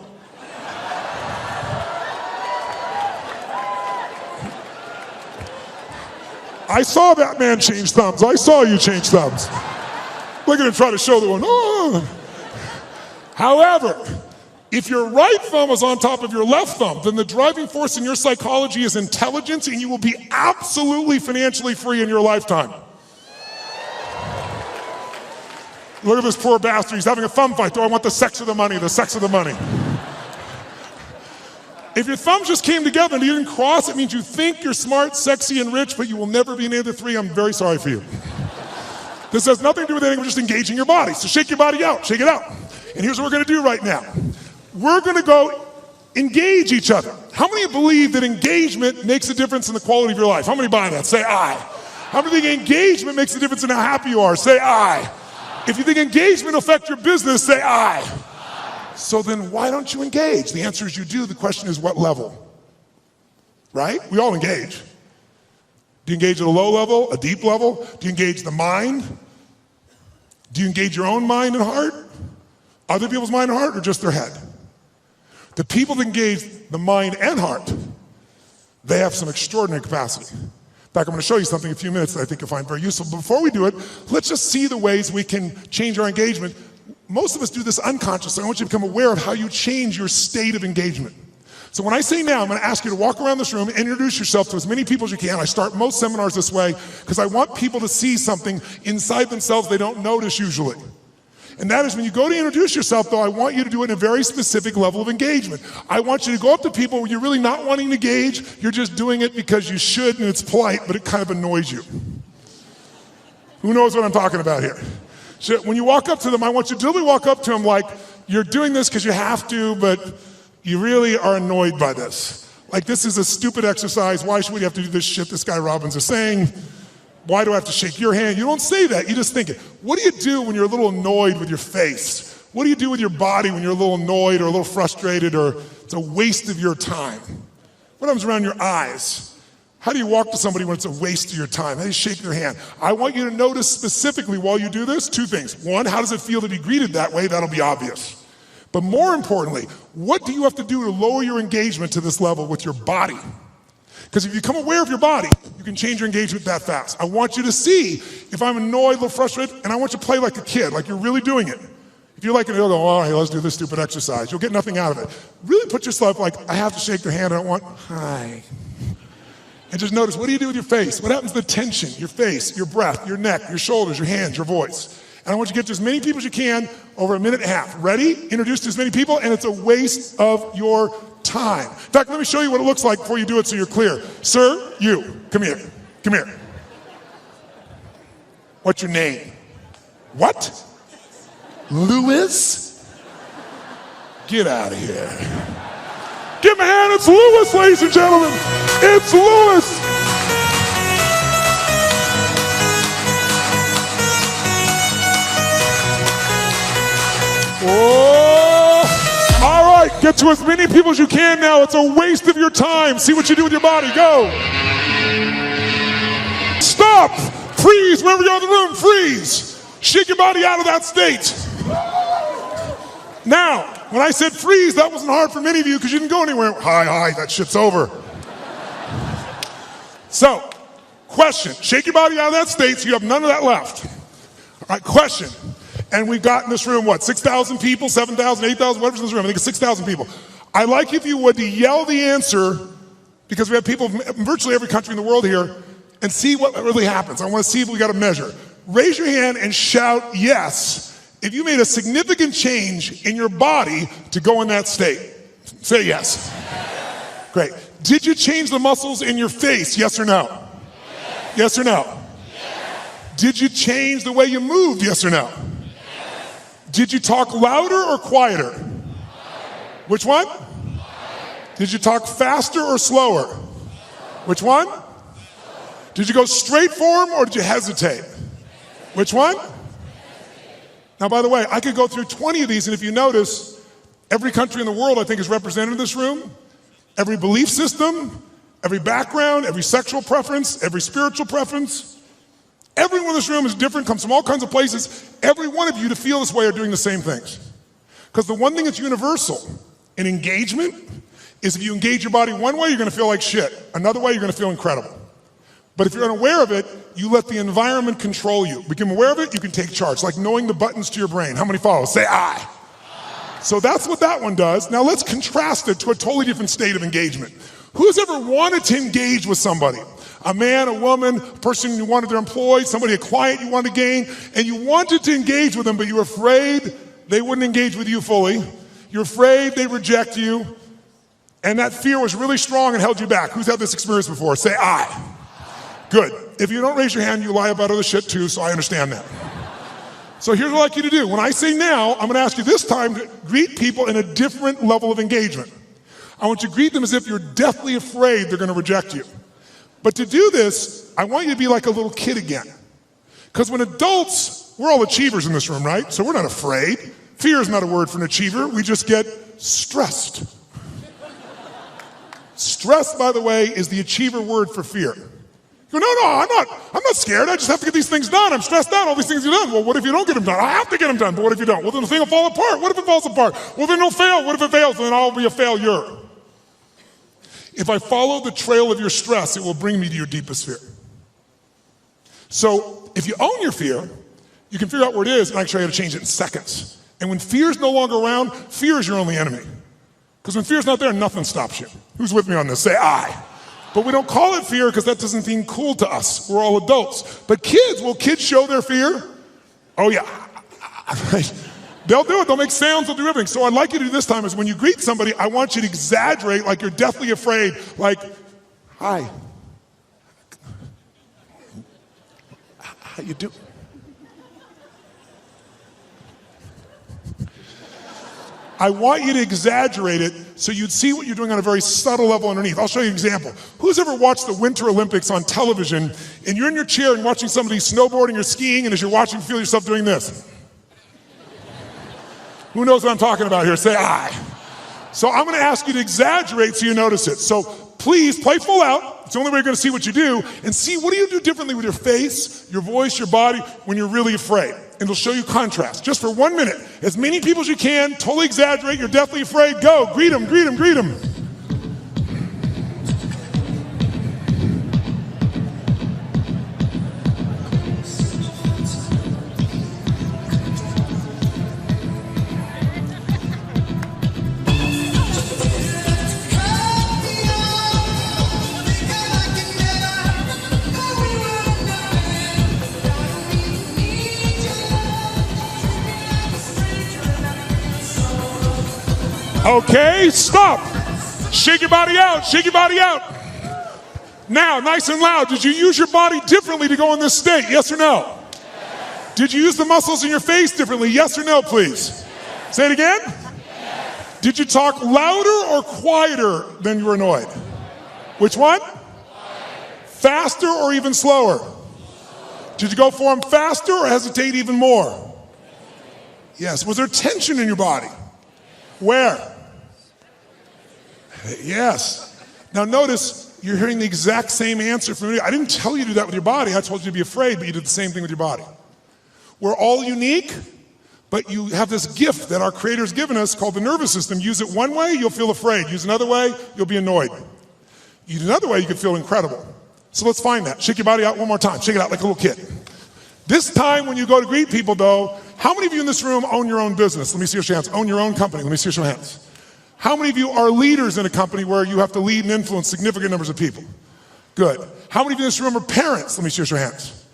I saw that man change thumbs. I saw you change thumbs. Look at him try to show the one. Oh. However, if your right thumb is on top of your left thumb, then the driving force in your psychology is intelligence, and you will be absolutely financially free in your lifetime. Look at this poor bastard. He's having a thumb fight. Do I want the sex or the money? The sex or the money? If your thumbs just came together and you didn't cross, it means you think you're smart, sexy, and rich, but you will never be any of the three. I'm very sorry for you. This has nothing to do with anything. We're just engaging your body. So shake your body out. Shake it out. And here's what we're going to do right now. We're going to go engage each other. How many believe that engagement makes a difference in the quality of your life? How many buy that? Say aye. How many think engagement makes a difference in how happy you are? Say aye. If you think engagement will affect your business, say aye. So then why don't you engage? The answer is you do. The question is what level? Right? We all engage. Do you engage at a low level, a deep level? Do you engage the mind? Do you engage your own mind and heart? Other people's mind and heart, or just their head? The people that engage the mind and heart, they have some extraordinary capacity. In fact, I'm going to show you something in a few minutes that I think you'll find very useful. Before we do it, let's just see the ways we can change our engagement. Most of us do this unconsciously. I want you to become aware of how you change your state of engagement. So when I say now, I'm going to ask you to walk around this room and introduce yourself to as many people as you can. I start most seminars this way because I want people to see something inside themselves they don't notice usually. And that is when you go to introduce yourself, though, I want you to do it in a very specific level of engagement. I want you to go up to people where you're really not wanting to engage. You're just doing it because you should and it's polite, but it kind of annoys you. Who knows what I'm talking about here? So when you walk up to them, I want you to literally walk up to them like you're doing this because you have to, but you really are annoyed by this. Like, this is a stupid exercise. Why should we have to do this shit this guy Robbins is saying? Why do I have to shake your hand? You don't say that. You just think it. What do you do when you're a little annoyed with your face? What do you do with your body when you're a little annoyed or a little frustrated or it's a waste of your time? What happens around your eyes? How do you walk to somebody when it's a waste of your time? How do you shake their hand? I want you to notice specifically while you do this, two things. One, how does it feel to be greeted that way? That'll be obvious. But more importantly, what do you have to do to lower your engagement to this level with your body? Because if you become aware of your body, you can change your engagement that fast. I want you to see if I'm annoyed, a little frustrated, and I want you to play like a kid, like you're really doing it. If you're like, you'll go, oh, hey, let's do this stupid exercise. You'll get nothing out of it. Really put yourself like, I have to shake their hand. I don't want, hi. And just notice, what do you do with your face? What happens to the tension? Your face, your breath, your neck, your shoulders, your hands, your voice. And I want you to get to as many people as you can over a minute and a half. Ready? Introduce to as many people, and it's a waste of your time. In fact, let me show you what it looks like before you do it so you're clear. Sir, you, come here. Come here. What's your name? What? Louis? Get out of here. Give him a hand. It's Louis, ladies and gentlemen. It's Louis. Oh, all right, get to as many people as you can now. It's a waste of your time. See what you do with your body. Go. Stop. Freeze. Wherever you're in the room, freeze. Shake your body out of that state. Now, when I said freeze, that wasn't hard for many of you because you didn't go anywhere. Hi, that shit's over. So, question. Shake your body out of that state so you have none of that left. All right, question. And we've got in this room, what, 6,000 people, 7,000, 8,000, whatever's in this room. I think it's 6,000 people. I'd like if you would to yell the answer, because we have people from virtually every country in the world here, and see what really happens. I want to see if we got a measure. Raise your hand and shout yes if you made a significant change in your body to go in that state. Say yes. Great. Did you change the muscles in your face, yes or no? Yes or no? Did you change the way you moved, yes or no? Did you talk louder or quieter? Which one? Did you talk faster or slower? Which one? Did you go straight for him or did you hesitate? Which one? Now, by the way, I could go through 20 of these, and if you notice, Every country in the world, I think, is represented in this room. Every belief system, every background, every sexual preference, every spiritual preference. Everyone in this room is different, comes from all kinds of places. Every one of you to feel this way are doing the same things. Because the one thing that's universal in engagement is if you engage your body one way, you're gonna feel like shit. Another way, you're gonna feel incredible. But if you're unaware of it, you let the environment control you. Become aware of it, you can take charge. Like knowing the buttons to your brain. How many follow? Say I. So that's what that one does. Now let's contrast it to a totally different state of engagement. Who's ever wanted to engage with somebody? A man, a woman, a person you wanted to employ, somebody, a client you wanted to gain, and you wanted to engage with them, but you were afraid they wouldn't engage with you fully. You're afraid they reject you, and that fear was really strong and held you back. Who's had this experience before? Say I. Good. If you don't raise your hand, you lie about other shit too, so I understand that. So here's what I'd like you to do. When I say now, I'm gonna ask you this time to greet people in a different level of engagement. I want you to greet them as if you're deathly afraid they're gonna reject you. But to do this, I want you to be like a little kid again. Because when adults, we're all achievers in this room, right? So we're not afraid. Fear is not a word for an achiever. We just get stressed. Stress, by the way, is the achiever word for fear. You go, no, I'm not scared. I just have to get these things done. I'm stressed out, all these things are done. Well, what if you don't get them done? I have to get them done, but what if you don't? Well, then the thing will fall apart. What if it falls apart? Well, then it'll fail. What if it fails? Then I'll be a failure. If I follow the trail of your stress, it will bring me to your deepest fear. So if you own your fear, you can figure out where it is, and I can show you how to change it in seconds. And when fear is no longer around, fear is your only enemy. Because when fear's not there, nothing stops you. Who's with me on this? Say I. But we don't call it fear because that doesn't seem cool to us. We're all adults. But kids, will kids show their fear? Oh yeah. They'll do it, they'll make sounds, they'll do everything. So I'd like you to do this time is when you greet somebody, I want you to exaggerate like you're deathly afraid, like, hi. How you doing? I want you to exaggerate it so you'd see what you're doing on a very subtle level underneath. I'll show you an example. Who's ever watched the Winter Olympics on television and you're in your chair and watching somebody snowboarding or skiing, and as you're watching, feel yourself doing this? Who knows what I'm talking about here? Say I. So I'm gonna ask you to exaggerate so you notice it. So please play full out. It's the only way you're gonna see what you do, and see what do you do differently with your face, your voice, your body when you're really afraid. And it'll show you contrast. Just for 1 minute. As many people as you can, totally exaggerate, you're deathly afraid, go, greet them, greet them, greet them. Okay, stop. Shake your body out, shake your body out. Now, nice and loud, did you use your body differently to go in this state, yes or no? Yes. Did you use the muscles in your face differently, yes or no, please? Yes. Say it again? Yes. Did you talk louder or quieter than you were annoyed? Which one? Quieter. Faster or even slower? Slower. Did you go for them faster or hesitate even more? Yes, was there tension in your body? Where? Yes. Now notice, you're hearing the exact same answer from me. I didn't tell you to do that with your body. I told you to be afraid, but you did the same thing with your body. We're all unique, but you have this gift that our Creator's given us called the nervous system. Use it one way, you'll feel afraid. Use another way, you'll be annoyed. Use another way, you can feel incredible. So let's find that. Shake your body out one more time. Shake it out like a little kid. This time when you go to greet people though, how many of you in this room own your own business? Let me see your hands. Own your own company. Let me see your hands. How many of you are leaders in a company where you have to lead and influence significant numbers of people? Good. How many of you in this room are parents? Let me see your hands.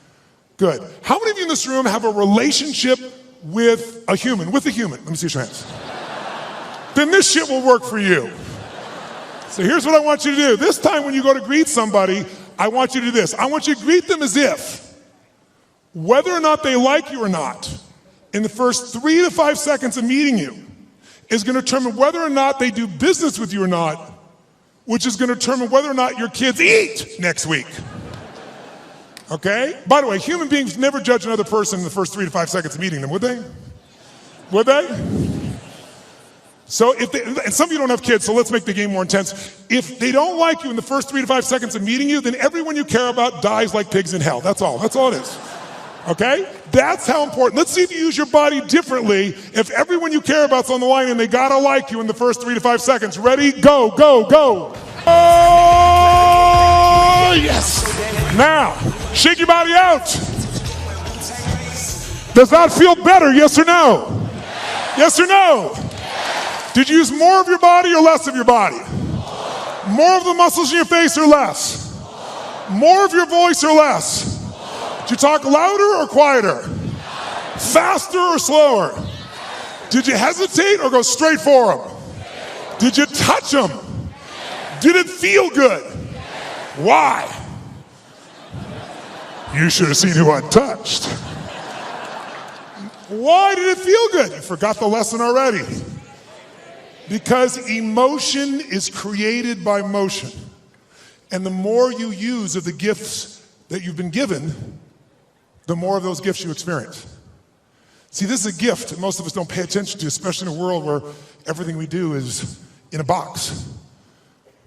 Good. How many of you in this room have a relationship with a human? Let me see your hands. Then this shit will work for you. So here's what I want you to do. This time when you go to greet somebody, I want you to do this. I want you to greet them as if, whether or not they like you or not, in the first 3 to 5 seconds of meeting you, is going to determine whether or not they do business with you or not, which is going to determine whether or not your kids eat next week. Okay? By the way, human beings never judge another person in the first 3 to 5 seconds of meeting them, would they? Would they? So and some of you don't have kids, so let's make the game more intense. If they don't like you in the first 3 to 5 seconds of meeting you, then everyone you care about dies like pigs in hell. That's all it is. Okay? That's how important. Let's see if you use your body differently if everyone you care about's on the line and they gotta like you in the first 3 to 5 seconds. Ready? Go, go, go. Oh, yes. Now, shake your body out. Does that feel better, yes or no? Yes or no? Did you use more of your body or less of your body? More of the muscles in your face or less? More of your voice or less? Did you talk louder or quieter? Faster or slower? Did you hesitate or go straight for them? Did you touch them? Did it feel good? Why? You should have seen who I touched. Why did it feel good? You forgot the lesson already. Because emotion is created by motion. And the more you use of the gifts that you've been given, the more of those gifts you experience. See, this is a gift that most of us don't pay attention to, especially in a world where everything we do is in a box.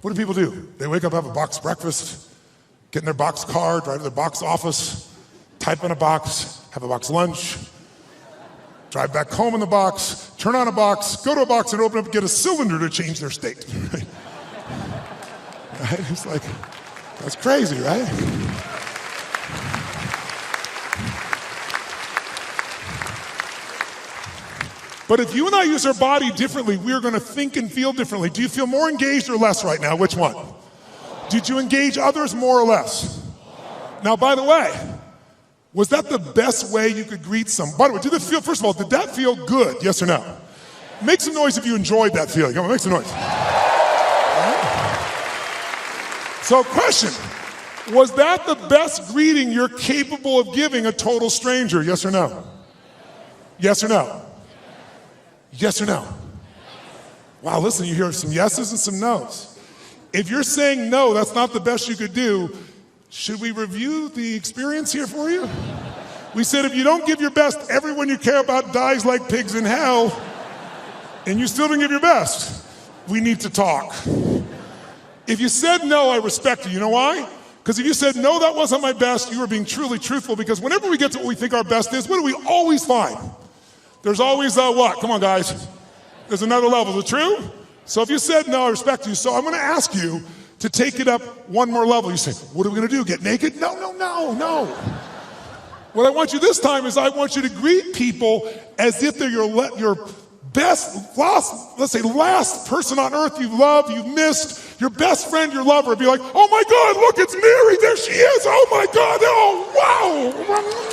What do people do? They wake up, have a box breakfast, get in their box car, drive to their box office, type in a box, have a box lunch, drive back home in the box, turn on a box, go to a box and open up and get a cylinder to change their state. Right? It's like, that's crazy, right? But if you and I use our body differently, we're going to think and feel differently. Do you feel more engaged or less right now? Which one? Did you engage others more or less? Now, by the way, was that the best way you could greet someone? By the way, first of all, did that feel good? Yes or no? Make some noise if you enjoyed that feeling. Come on, make some noise. So, question, was that the best greeting you're capable of giving a total stranger? Yes or no? Yes or no? Yes or no? Wow, listen, you hear some yeses and some nos. If you're saying no, that's not the best you could do, should we review the experience here for you? We said if you don't give your best, everyone you care about dies like pigs in hell, and you still didn't give your best. We need to talk. If you said no, I respect you. You know why? Because if you said no, that wasn't my best, you were being truly truthful, because whenever we get to what we think our best is, what do we always find? There's always what? Come on, guys. There's another level. Is it true? So if you said no, I respect you. So I'm going to ask you to take it up one more level. You say, what are we going to do? Get naked? No, no, no, no. What I want you this time is I want you to greet people as if they're your best, last person on earth you've loved, you've missed, your best friend, your lover. Be like, oh my God, look, it's Mary. There she is. Oh my God. Oh, wow.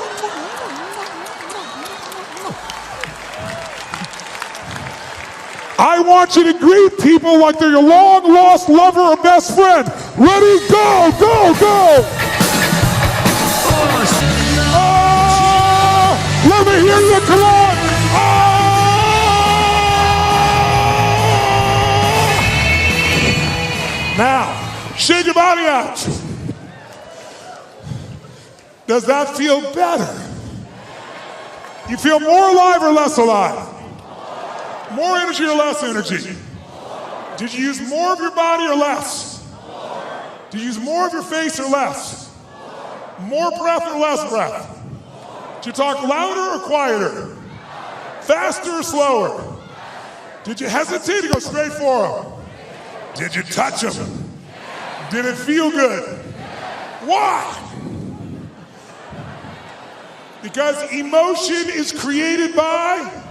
I want you to greet people like they're your long-lost lover or best friend. Ready, go, go, go! Oh, let me hear you, come on! Oh! Now, shake your body out. Does that feel better? You feel more alive or less alive? More energy or less energy? Did you use more of your body or less? Did you use more of your face or less? More breath or less breath? Did you talk louder or quieter? Faster or slower? Did you hesitate to go straight for them? Did you touch them? Did it feel good? Why? Because emotion is created by...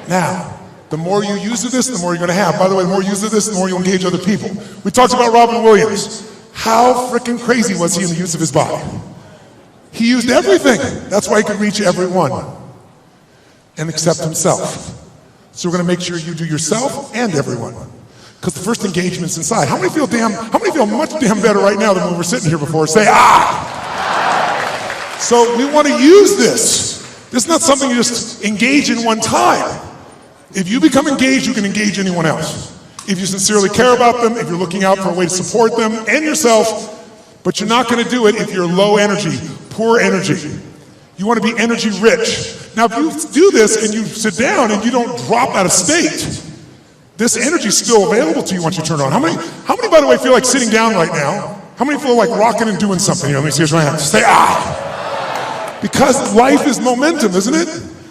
Now, the more you use of this, the more you're going to have. By the way, the more you use of this, the more you engage other people. We talked about Robin Williams. How freaking crazy was he in the use of his body? He used everything. That's why he could reach everyone and accept himself. So we're going to make sure you do yourself and everyone. Because the first engagement's inside. How many feel much damn better right now than when we're sitting here before? Say, ah! So we want to use this. This is not something you just engage in one time. If you become engaged, you can engage anyone else. If you sincerely care about them, if you're looking out for a way to support them and yourself, but you're not going to do it if you're low energy, poor energy. You want to be energy rich. Now, if you do this and you sit down and you don't drop out of state, this energy is still available to you once you turn it on. How many, by the way, feel like sitting down right now? How many feel like rocking and doing something? Let me see your hand. Say, ah! Because life is momentum, isn't it?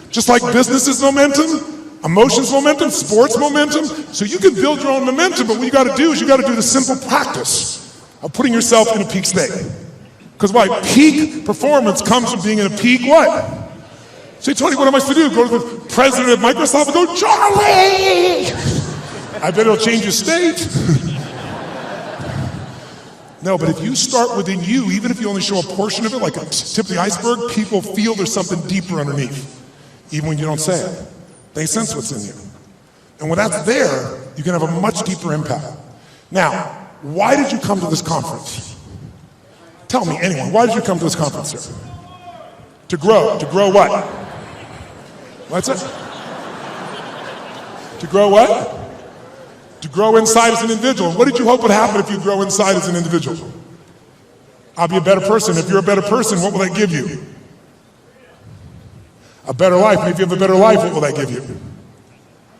Just like business is momentum, emotions momentum, sports momentum. So you can build your own momentum, but what you gotta do is you gotta do the simple practice of putting yourself in a peak state. Because why? Peak performance comes from being in a peak what? Say, Tony, what am I supposed to do? Go to the president of Microsoft and go, Charlie! I bet it'll change your state. No, but if you start within you, even if you only show a portion of it, like a tip of the iceberg, people feel there's something deeper underneath, even when you don't say it. They sense what's in you. And when that's there, you can have a much deeper impact. Now, why did you come to this conference? Tell me, anyone, why did you come to this conference, sir? To grow. To grow what? What's it? To grow what? To grow inside as an individual. What did you hope would happen if you grow inside as an individual? I'll be a better person. If you're a better person, what will that give you? A better life. And if you have a better life, what will that give you?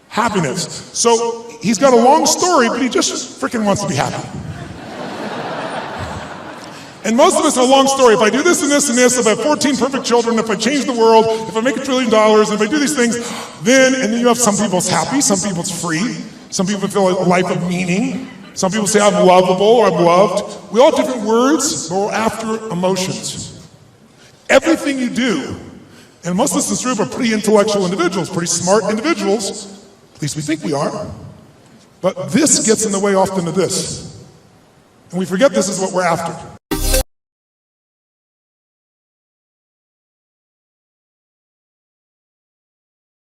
Happiness. So he's got a long story, but he just freaking wants to be happy. And most of us have a long story. If I do this and this and this, if I have 14 perfect children, if I change the world, if I make $1 trillion, if I do these things, then you have some people it's happy, some people it's free, some people feel a life of meaning, some people say I'm lovable or I'm loved. We all have different words, but we're after emotions. Everything you do, and most of us in this room are pretty intellectual individuals, pretty smart individuals, at least we think we are, but this gets in the way often of this. And we forget this is what we're after.